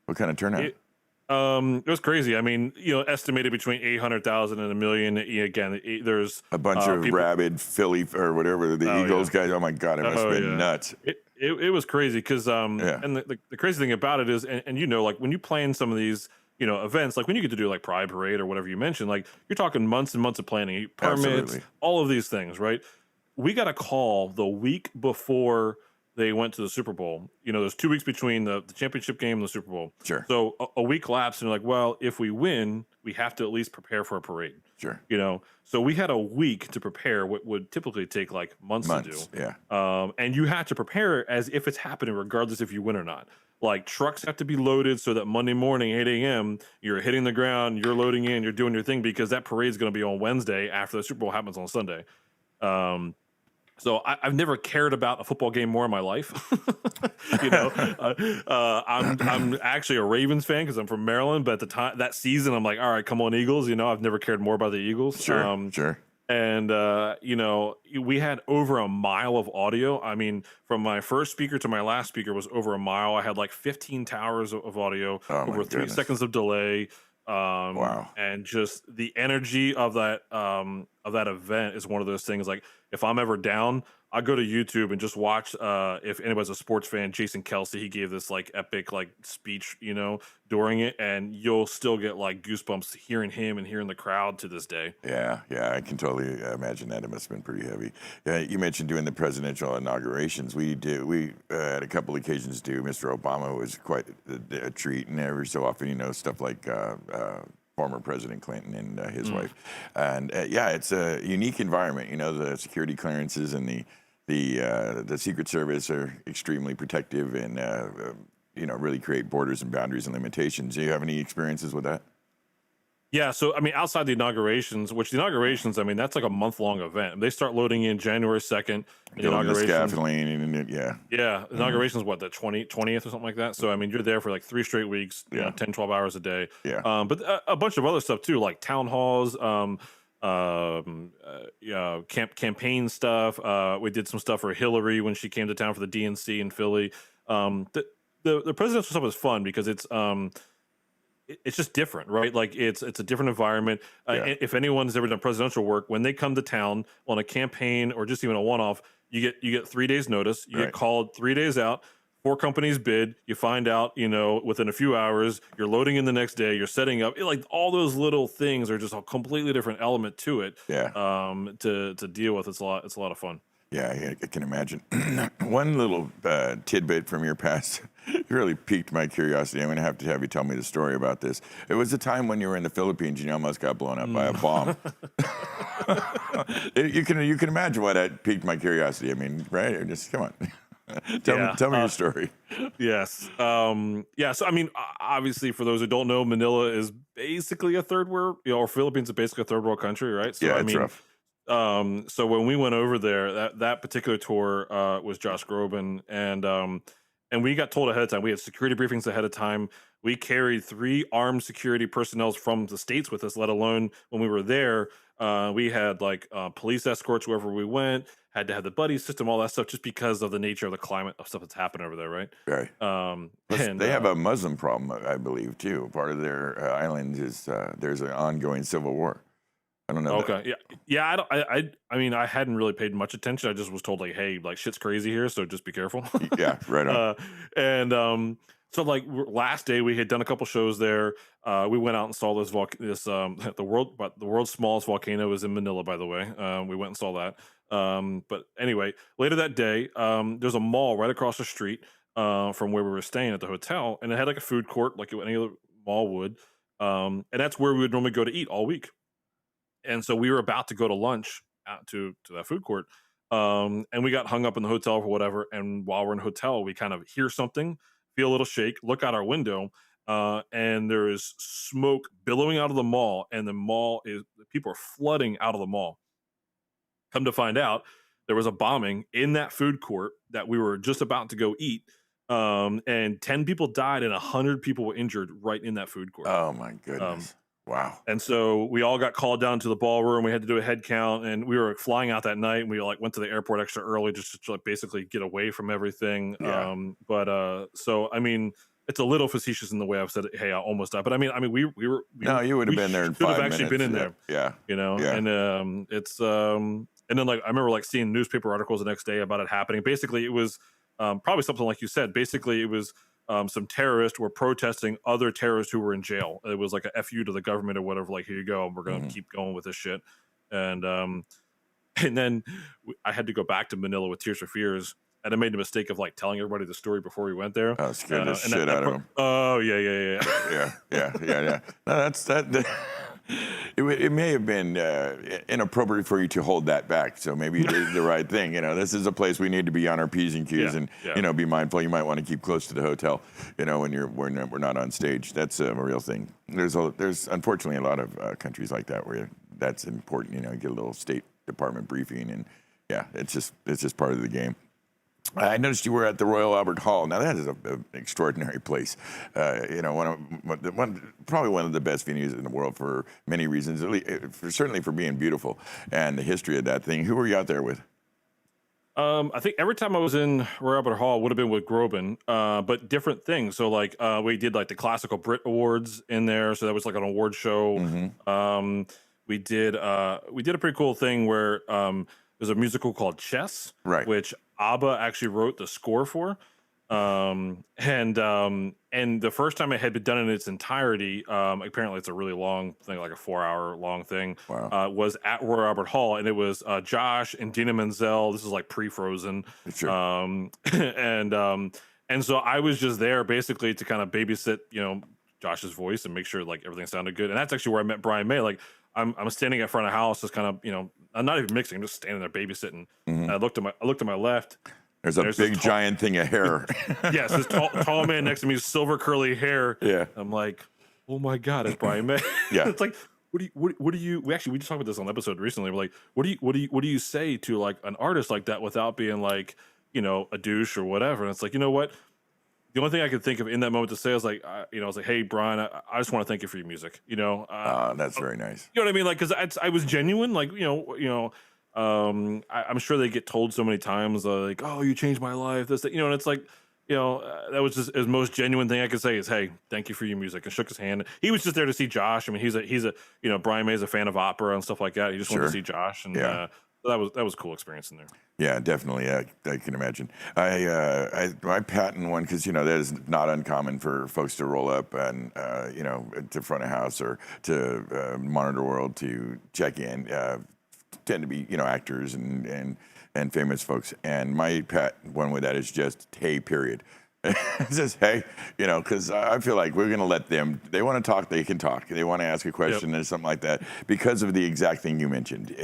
What kind of turnout? It was crazy. I mean, estimated between 800,000 and 1 million. Again, there's a bunch of rabid Philly or whatever the Eagles guys. Oh my God, it must have been nuts. It was crazy because and the crazy thing about it is, and like when you plan some of these events, like when you get to do like Pride Parade or whatever you mentioned, like you're talking months and months of planning, permits, Absolutely. All of these things, right? We got a call the week before they went to the Super Bowl. There's 2 weeks between the championship game and the Super Bowl. Sure. So a week lapsed, and they're like, well, if we win, we have to at least prepare for a parade. Sure. So we had a week to prepare what would typically take like months to do. Yeah. And you had to prepare as if it's happening, regardless if you win or not. Like trucks have to be loaded so that Monday morning, 8 a.m., you're hitting the ground, you're loading in, you're doing your thing, because that parade's going to be on Wednesday after the Super Bowl happens on Sunday. So I've never cared about a football game more in my life. I'm actually a Ravens fan because I'm from Maryland. But at the time, that season, I'm like, all right, come on, Eagles. I've never cared more about the Eagles. Sure. Sure. And, we had over a mile of audio. I mean, from my first speaker to my last speaker was over a mile. I had like 15 towers of audio, over 3 seconds of delay. Wow. And just the energy of that event is one of those things. Like if I'm ever down, I go to YouTube and just watch, if anybody's a sports fan, Jason Kelsey, he gave this like epic like speech, during it, and you'll still get like goosebumps hearing him and hearing the crowd to this day. Yeah, I can totally imagine that. It must have been pretty heavy. You mentioned doing the presidential inaugurations. We at a couple occasions do. Mr. Obama was quite a treat, and every so often, stuff like former President Clinton and his wife. And it's a unique environment. The security clearances and the Secret Service are extremely protective and really create borders and boundaries and limitations. Do you have any experiences with that? Yeah, so I mean, outside the inaugurations, I mean, that's like a month-long event. They start loading in January 2nd. And Building the inaugurations, scaffolding and yeah. yeah, inaugurations what, the 20th or something like that. So I mean, you're there for like 3 straight weeks, you know, Yeah. 10, 12 hours a day. Yeah. But a bunch of other stuff too, like town halls, yeah, campaign stuff. We did some stuff for Hillary when she came to town for the DNC in Philly. The presidential stuff was fun because it's just different, right? Like it's a different environment. Yeah. If anyone's ever done presidential work, when they come to town on a campaign or just even a one-off, you get 3 days notice. You Right. get called 3 days out. 4 companies bid. You find out, you know, within a few hours. You're loading in the next day. You're setting up. Like all those little things are just a completely different element to it. Yeah. To deal with. It's a lot of fun. Yeah, I can imagine. One little tidbit from your past really piqued my curiosity. I'm going to have you tell me the story about this. It was a time when you were in the Philippines and you almost got blown up by a bomb. You can imagine why that piqued my curiosity. I mean, right? Just come on. Tell me your story. Yes. Yeah. So, I mean, obviously, for those who don't know, Manila is basically a third world, you know, or Philippines is basically a third world country, right? So, Yeah, I it's mean, rough. So when we went over there, that particular tour was Josh Groban, and we got told ahead of time. We had security briefings ahead of time. We carried 3 armed security personnel from the States with us, let alone when we were there. We had like police escorts wherever we went, had to have the buddy system, all that stuff, just because of the nature of the climate of stuff that's happened over there, right? Right. Plus, And they have a Muslim problem, I believe, too. Part of their island is there's an ongoing civil war. I don't know. Okay. Yeah. I mean, I hadn't really paid much attention. I just was told like, hey, like shit's crazy here, so just be careful. Yeah, right on. So like last day we had done a couple shows there. We went out and saw the world's smallest volcano is in Manila, by the way. We went and saw that. But anyway, later that day, there's a mall right across the street from where we were staying at the hotel, and it had like a food court like any other mall would. And that's where we would normally go to eat all week. And so we were about to go to lunch out to that food court. And we got hung up in the hotel for whatever. And while we're in the hotel, we kind of hear something, feel a little shake, look out our window, and there is smoke billowing out of the mall. And people are flooding out of the mall. Come to find out, there was a bombing in that food court that we were just about to go eat. And 10 people died and 100 people were injured right in that food court. Oh, my goodness. Wow. And so we all got called down to the ballroom. We had to do a head count, and we were flying out that night. And we like went to the airport extra early just to like basically get away from everything. Yeah. So I mean, it's a little facetious in the way I've said, "Hey, I almost died," but I mean, you would have been there in 5 minutes. Should have actually been in there. Yeah. You know, Yeah. and and then like I remember like seeing newspaper articles the next day about it happening. Basically, it was probably something like you said. Basically, it was. Some terrorists were protesting other terrorists who were in jail. It was like a FU to the government or whatever. Like, here you go. We're going to keep going with this shit. And then I had to go back to Manila with Tears for Fears. And I made the mistake of like telling everybody the story before we went there. Oh, scared the shit out of them. Oh, yeah. Yeah. No, that. It may have been inappropriate for you to hold that back. So maybe you did the right thing. You know, this is a place we need to be on our P's and Q's and you know, be mindful. You might want to keep close to the hotel. You know, when we're not on stage. That's a real thing. There's unfortunately a lot of countries like that where that's important. You know, you get a little State Department briefing, and yeah, it's just part of the game. I noticed you were at the Royal Albert Hall. Now that is an extraordinary place. You know, probably one of the best venues in the world for many reasons. Certainly for being beautiful and the history of that thing. Who were you out there with? I think every time I was in Royal Albert Hall would have been with Groban, but different things. So like we did like the Classical Brit Awards in there, so that was like an award show. Mm-hmm. We did a pretty cool thing where there's a musical called Chess, right, which ABBA actually wrote the score for. And the first time it had been done in its entirety, apparently it's a really long thing, like a 4-hour long thing, wow, was at Royal Albert Hall, and it was Josh and Dina Menzel. This is like pre-Frozen. Sure. And so I was just there basically to kind of babysit, you know, Josh's voice and make sure like everything sounded good. And that's actually where I met Brian May. Like I'm standing in front of the house, just kind of, you know, I'm not even mixing. I'm just standing there babysitting. Mm-hmm. And I looked to my left. There's a big giant thing of hair. Yes, this tall man next to me, silver curly hair. Yeah. I'm like, oh my God, it's Brian May. Yeah. It's like, what do you, we just talked about this on an episode recently. We're like, what do you say to like an artist like that without being like, a douche or whatever? And it's like, you know what? The only thing I could think of in that moment to say is like, I was like, hey, Brian, I just want to thank you for your music. That's very nice. You know what I mean? Like, because I was genuine. Like, I'm sure they get told so many times, like, oh, you changed my life. This, that, and it's like, that was just his most genuine thing I could say is, hey, thank you for your music, and shook his hand. He was just there to see Josh. I mean, he's a Brian May's a fan of opera and stuff like that. He just wanted to see Josh, and that was a cool experience in there. Yeah, definitely. I can imagine. I patent one because that is not uncommon for folks to roll up and to front of house or to Monitor World to check in. Tend to be actors and famous folks. And my patent one with that is just hey, period. It's just hey, because I feel like we're gonna let them. They want to talk, they can talk. They want to ask a question or something like that because of the exact thing you mentioned,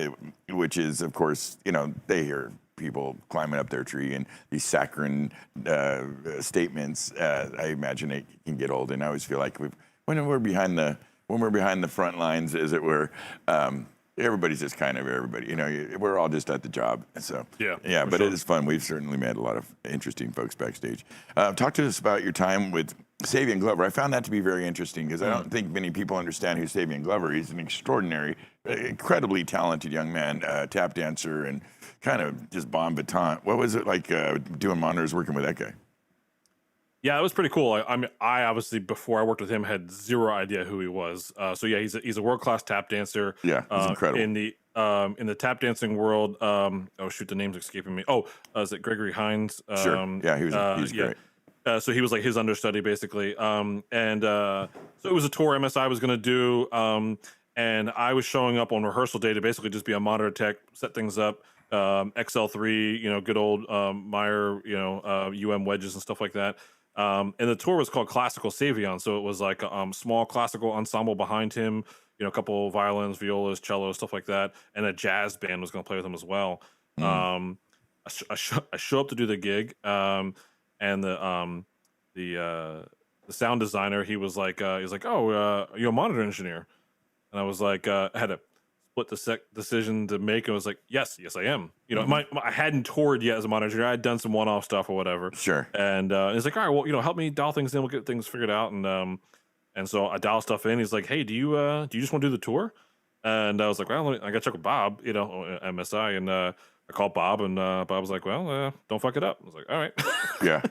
which is, of course, they hear people climbing up their tree and these saccharine statements. I imagine it can get old, and I always feel like when we're behind the front lines, as it were. Everybody's just kind of everybody, we're all just at the job. So, but it is fun. We've certainly met a lot of interesting folks backstage. Talk to us about your time with Savion Glover. I found that to be very interesting because I don't think many people understand who Savion Glover is. He's an extraordinary, incredibly talented young man, tap dancer, and kind of just bon vivant. What was it like doing monitors, working with that guy? Yeah, it was pretty cool. I obviously, before I worked with him, had zero idea who he was. He's a world-class tap dancer. Yeah, he's incredible. In the tap dancing world. The name's escaping me. Is it Gregory Hines? Sure. Yeah, he was great. So he was like his understudy, basically. So it was a tour MSI was going to do, and I was showing up on rehearsal day to basically just be a monitor tech, set things up. XL3, good old Meyer, UM wedges and stuff like that. And the tour was called Classical Savion, so it was like a small classical ensemble behind him, a couple violins, violas, cellos, stuff like that, and a jazz band was going to play with him as well. I show up to do the gig, and the sound designer, he was like, oh, you're a monitor engineer, and I was like, I had a split decision to make. It was like, yes, I am. I hadn't toured yet as a monitor. I had done some one-off stuff or whatever. Sure. And he's like, all right, well, help me dial things in. We'll get things figured out. And so I dial stuff in. He's like, hey, do you just want to do the tour? And I was like, well, I got to check with Bob, MSI. And I called Bob, and Bob was like, well, don't fuck it up. I was like, all right. Yeah.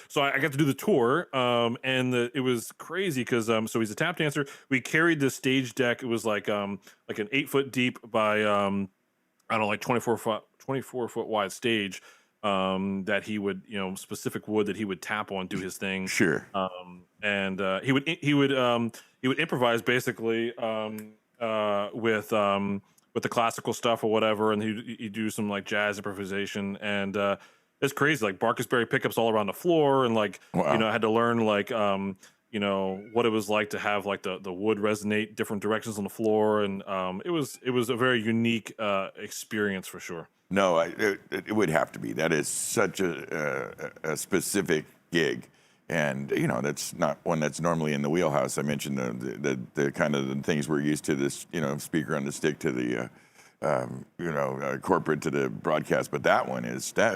So I got to do the tour, and it was crazy because so he's a tap dancer. We carried the stage deck. It was like an 8-foot deep by I don't know, like 24 foot wide stage that he would specific wood that he would tap on, do his thing. Sure. And he would improvise basically with the classical stuff or whatever, and he'd do some like jazz improvisation, and it's crazy, like Barkisberry pickups all around the floor, and like I had to learn like what it was like to have like the wood resonate different directions on the floor, and it was a very unique experience for sure. No, it would have to be. That is such a specific gig. And that's not one that's normally in the wheelhouse. I mentioned the kind of the things we're used to, this speaker on the stick to the corporate to the broadcast, but that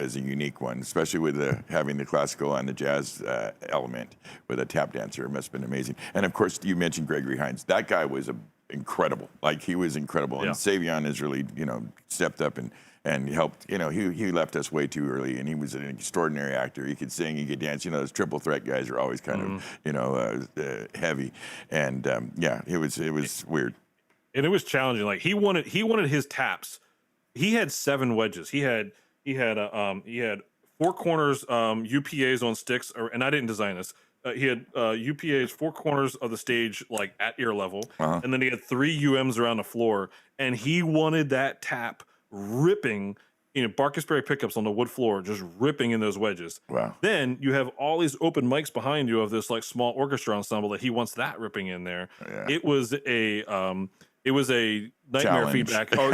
is a unique one, especially with having the classical and the jazz element with a tap dancer. It must have been amazing. And of course, you mentioned Gregory Hines. That guy was incredible. Like, he was incredible. And Savion has really stepped up and helped. He left us way too early, and he was an extraordinary actor. He could sing, he could dance. Those triple threat guys are always kind of heavy, and it was weird. And it was challenging. Like, he wanted his taps. He had 7 wedges. He had 4 corners UPAs on sticks, and I didn't design this. He had UPAs 4 corners of the stage, like at ear level, and then he had 3 UMs around the floor, and he wanted that tap ripping, Barkisberry pickups on the wood floor, just ripping in those wedges. Wow. Then you have all these open mics behind you of this like small orchestra ensemble that he wants that ripping in there. Yeah. It was a nightmare challenge. Feedback, or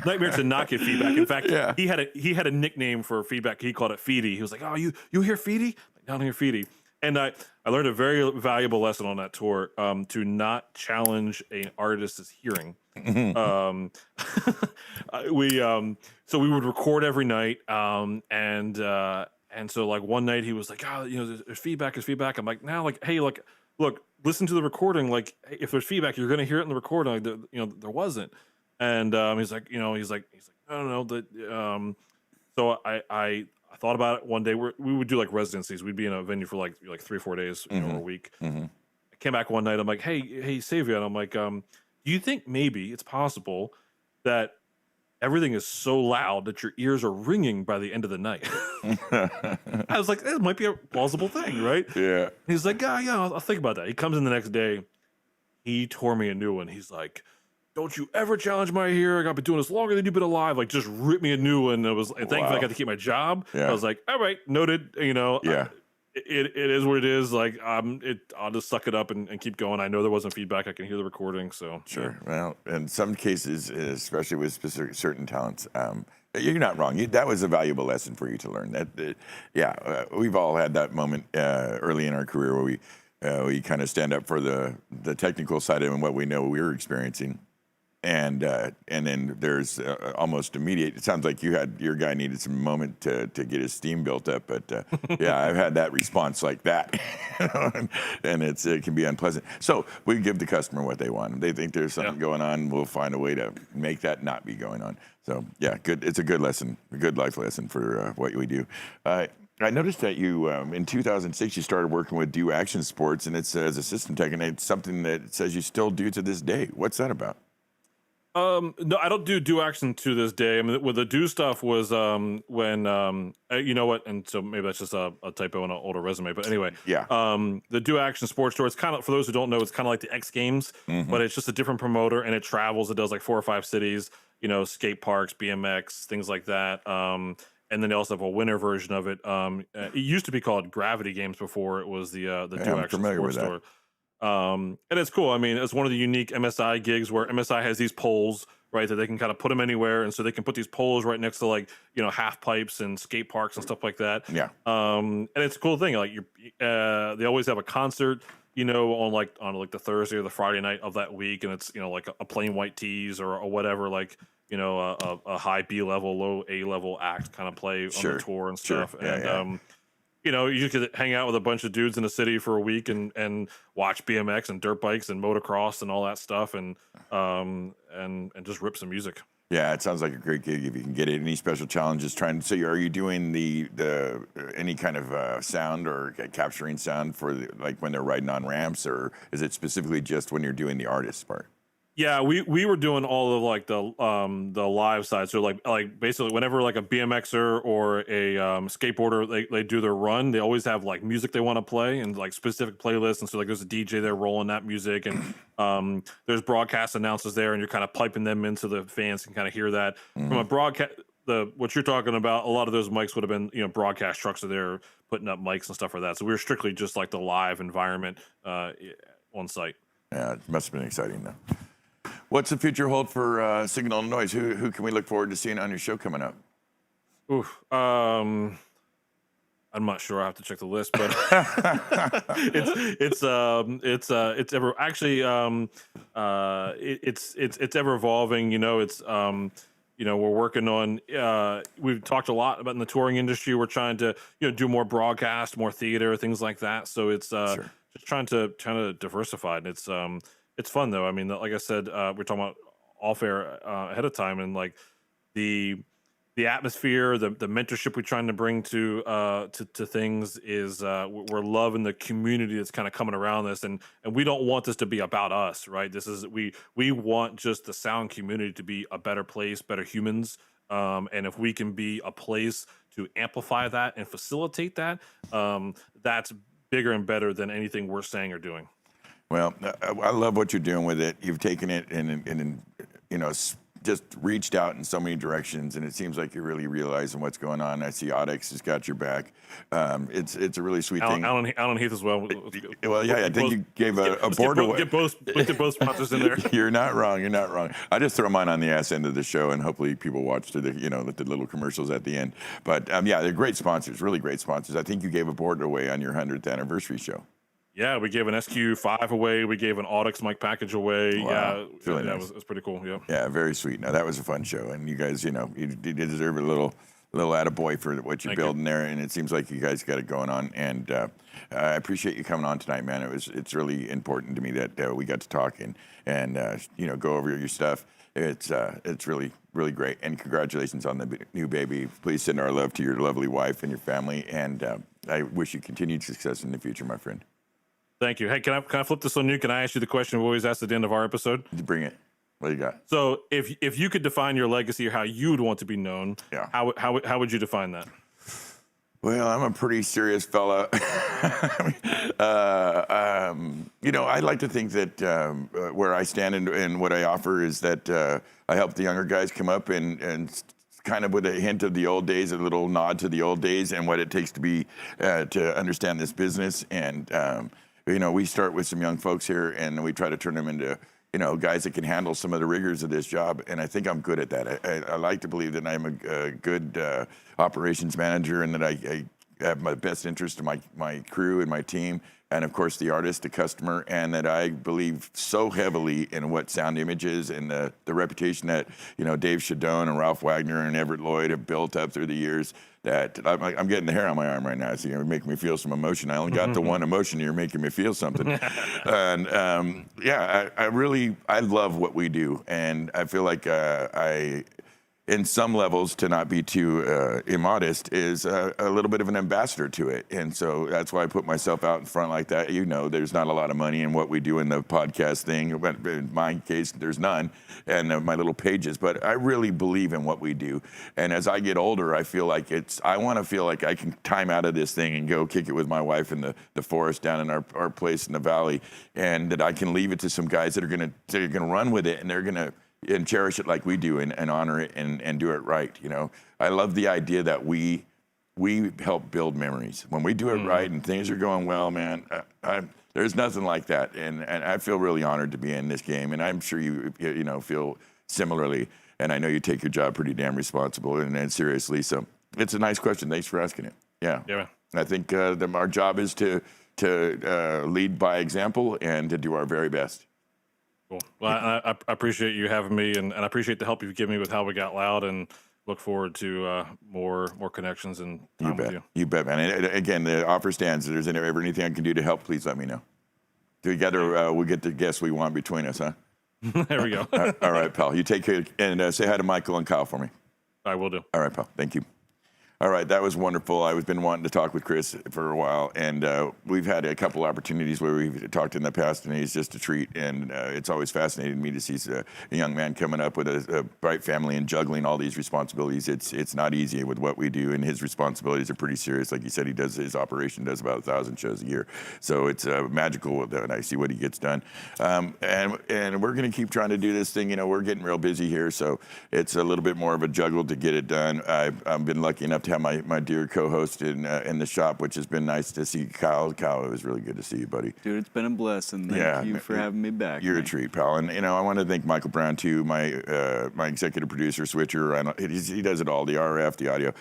nightmare to not get feedback. In fact, he had a nickname for feedback. He called it Feedy. He was like, "Oh, you hear Feedy? Like, I don't hear Feedy." And I learned a very valuable lesson on that tour, to not challenge an artist's hearing. um, so we would record every night, and so like one night he was like, oh, there's feedback. I'm like, now, like, hey, like, look, listen to the recording. Like, if there's feedback, you're gonna hear it in the recording. Like, there wasn't. And he's like, I don't know that. So I thought about it one day. We would do like residencies. We'd be in a venue for like 3-4 days, or a week. I came back one night. I'm like, hey, Savia, and I'm like, do you think maybe it's possible that everything is so loud that your ears are ringing by the end of the night? I was like, that might be a plausible thing, right? Yeah. He's like, yeah, I'll think about that. He comes in the next day. He tore me a new one. He's like, don't you ever challenge my hearing. I've been doing this longer than you've been alive. Like, just rip me a new one. And thankfully I got to keep my job. Yeah. I was like, all right, noted. Yeah. It is what it is. Like, I'll just suck it up and keep going. I know there wasn't feedback. I can hear the recording. So sure. Yeah. Well, in some cases, especially with certain talents, you're not wrong. That was a valuable lesson for you to learn. We've all had that moment early in our career where we kind of stand up for the technical side of it and what we know we were experiencing. And then there's almost immediate. It sounds like your guy needed some moment to get his steam built up. But yeah, I've had that response like that, and it can be unpleasant. So we give the customer what they want. If they think there's something going on, we'll find a way to make that not be going on. So yeah, good. It's a good lesson, a good life lesson for what we do. I noticed that you, in 2006, you started working with Do Action Sports, and it's as a system tech, and it's something that it says you still do to this day. What's that about? No, I don't do action to this day. I mean, with the do stuff was when you know what, and so maybe that's just a typo in an older resume. But anyway, Yeah. The Do Action Sports Store. It's kind of, for those who don't know, it's kind of like the X Games, but it's just a different promoter, and it travels. It does like 4 or 5 cities, skate parks, BMX, things like that. And then they also have a winter version of it. It used to be called Gravity Games before it was the Do Action Sports Store. And it's cool. I mean, it's one of the unique MSI gigs where MSI has these poles, right, that they can kind of put them anywhere, and so they can put these poles right next to like half pipes and skate parks and stuff like that. Yeah. And it's a cool thing. Like they always have a concert, on the Thursday or the Friday night of that week, and it's like a plain white tees or whatever, like a high B level, low A level act kind of play on the tour and stuff. Sure. Yeah, and you could hang out with a bunch of dudes in the city for a week and watch BMX and dirt bikes and motocross and all that stuff, and just rip some music. Yeah, it sounds like a great gig if you can get it. Any special challenges trying? So, are you doing the any kind of sound or capturing sound for like when they're riding on ramps, or is it specifically just when you're doing the artist part? Yeah, we were doing all of like the live side. So like basically whenever like a BMXer or a skateboarder they do their run, they always have like music they want to play and like specific playlists. And so like there's a DJ there rolling that music, and there's broadcast announcers there, and you're kind of piping them into the fans can kind of hear that from a broadcast. What you're talking about, a lot of those mics would have been broadcast trucks are there putting up mics and stuff like that. So we were strictly just like the live environment on site. Yeah, it must have been exciting though. What's the future hold for Signal Noise? Who can we look forward to seeing on your show coming up? Oof. I'm not sure. I have to check the list, but it's ever actually it's ever evolving. It's we're working on. We've talked a lot about in the touring industry. We're trying to do more broadcast, more theater, things like that. So it's just trying to diversify, and it's fun though. I mean, like I said, we're talking about off air ahead of time, and like the atmosphere, the mentorship we're trying to bring to things is we're loving the community that's kind of coming around this, and we don't want this to be about us, right? This is we want just the sound community to be a better place, better humans, and if we can be a place to amplify that and facilitate that, that's bigger and better than anything we're saying or doing. Well, I love what you're doing with it. You've taken it and just reached out in so many directions, and it seems like you're really realizing what's going on. I see Audix has got your back. It's a really sweet thing. Alan Heath as well. Well, yeah, I think you gave a board away. Get both sponsors in there. You're not wrong. You're not wrong. I just throw mine on the ass end of the show, and hopefully people watch the little commercials at the end. But yeah, they're great sponsors, really great sponsors. I think you gave a board away on your 100th anniversary show. Yeah, we gave an SQ5 away. We gave an Audix mic package away. Wow. Yeah, Really yeah, nice. it was pretty cool. Yeah. Yeah, very sweet. Now that was a fun show, and you guys, you deserve a little attaboy for what you're building there, and it seems like you guys got it going on. And I appreciate you coming on tonight, man. It's really important to me that we got to talk and go over your stuff. It's really, really great, and congratulations on the new baby. Please send our love to your lovely wife and your family, and I wish you continued success in the future, my friend. Thank you. Hey, can I flip this on you? Can I ask you the question we always ask at the end of our episode? Bring it. What do you got? So, if you could define your legacy or how you'd want to be known, Yeah. how would you define that? Well, I'm a pretty serious fella. I'd like to think that where I stand and what I offer is that I help the younger guys come up and kind of with a hint of the old days, a little nod to the old days and what it takes to be to understand this business. And we start with some young folks here, and we try to turn them into guys that can handle some of the rigors of this job, and I think I'm good at that. I like to believe that I'm a good operations manager, and that I have my best interest in my crew and my team, and of course the artist, the customer, and that I believe so heavily in what Sound Image is and the reputation that Dave Shadone and Ralph Wagner and Everett Lloyd have built up through the years. That I'm getting the hair on my arm right now, so you're making me feel some emotion. I only got the one emotion. You're making me feel something, and I love what we do, and I feel like in some levels, to not be too immodest, is a little bit of an ambassador to it. And so that's why I put myself out in front like that. There's not a lot of money in what we do in the podcast thing. But in my case, there's none, and my little pages. But I really believe in what we do. And as I get older, I feel like I want to feel like I can time out of this thing and go kick it with my wife in the forest down in our place in the valley, and that I can leave it to some guys that are gonna run with it, and they're gonna and cherish it like we do, and honor it and do it right. I love the idea that we help build memories when we do it right and things are going well, man. There's nothing like that, and I feel really honored to be in this game, and I'm sure you feel similarly. And I know you take your job pretty damn responsible and seriously. So it's a nice question. Thanks for asking it. Yeah. Yeah. I think our job is to lead by example and to do our very best. Cool. Well, I appreciate you having me, and I appreciate the help you've given me with How We Got Loud, and look forward to more connections and time with you. You bet, man. And again, the offer stands. If there's ever anything I can do to help, please let me know. Together, we'll get the guests we want between us, huh? There we go. All right, pal. You take care, and say hi to Michael and Kyle for me. I will do. All right, pal. Thank you. All right, that was wonderful. I've been wanting to talk with Chris for a while, and we've had a couple opportunities where we've talked in the past, and he's just a treat. And it's always fascinated me to see a young man coming up with a bright family and juggling all these responsibilities. It's not easy with what we do, and his responsibilities are pretty serious. Like he said, his operation does about 1,000 shows a year, so it's magical when I see what he gets done. And we're going to keep trying to do this thing. We're getting real busy here, so it's a little bit more of a juggle to get it done. I've been lucky enough to have my dear co-host in the shop, which has been nice to see. Kyle, it was really good to see you, buddy. Dude, it's been a blessing. Thank you for having me back. You're a treat, pal. And I want to thank Michael Brown too, my executive producer, switcher. He does it all, the RF, the audio.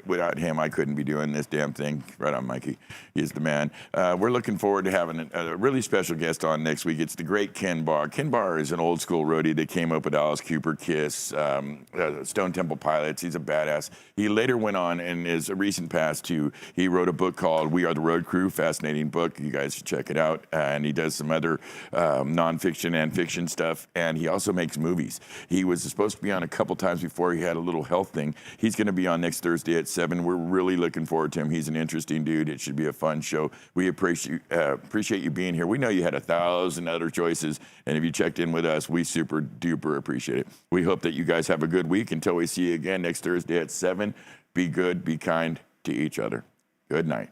Without him, I couldn't be doing this damn thing. Right on, Mikey. He's the man. We're looking forward to having a really special guest on next week. It's the great Ken Barr. Ken Barr is an old school roadie that came up with Alice Cooper, Kiss, Stone Temple Pilots. He's a badass. He later went on in his recent past he wrote a book called We Are the Road Crew, fascinating book. You guys should check it out. And he does some other nonfiction and fiction stuff. And he also makes movies. He was supposed to be on a couple times before. He had a little health thing. He's going to be on next Thursday at 7. We're really looking forward to him. He's an interesting dude. It should be a fun show. We appreciate you being here. We know you had 1,000 other choices. And if you checked in with us, we super duper appreciate it. We hope that you guys have a good week until we see you again next Thursday at 7. Be good, be kind to each other. Good night.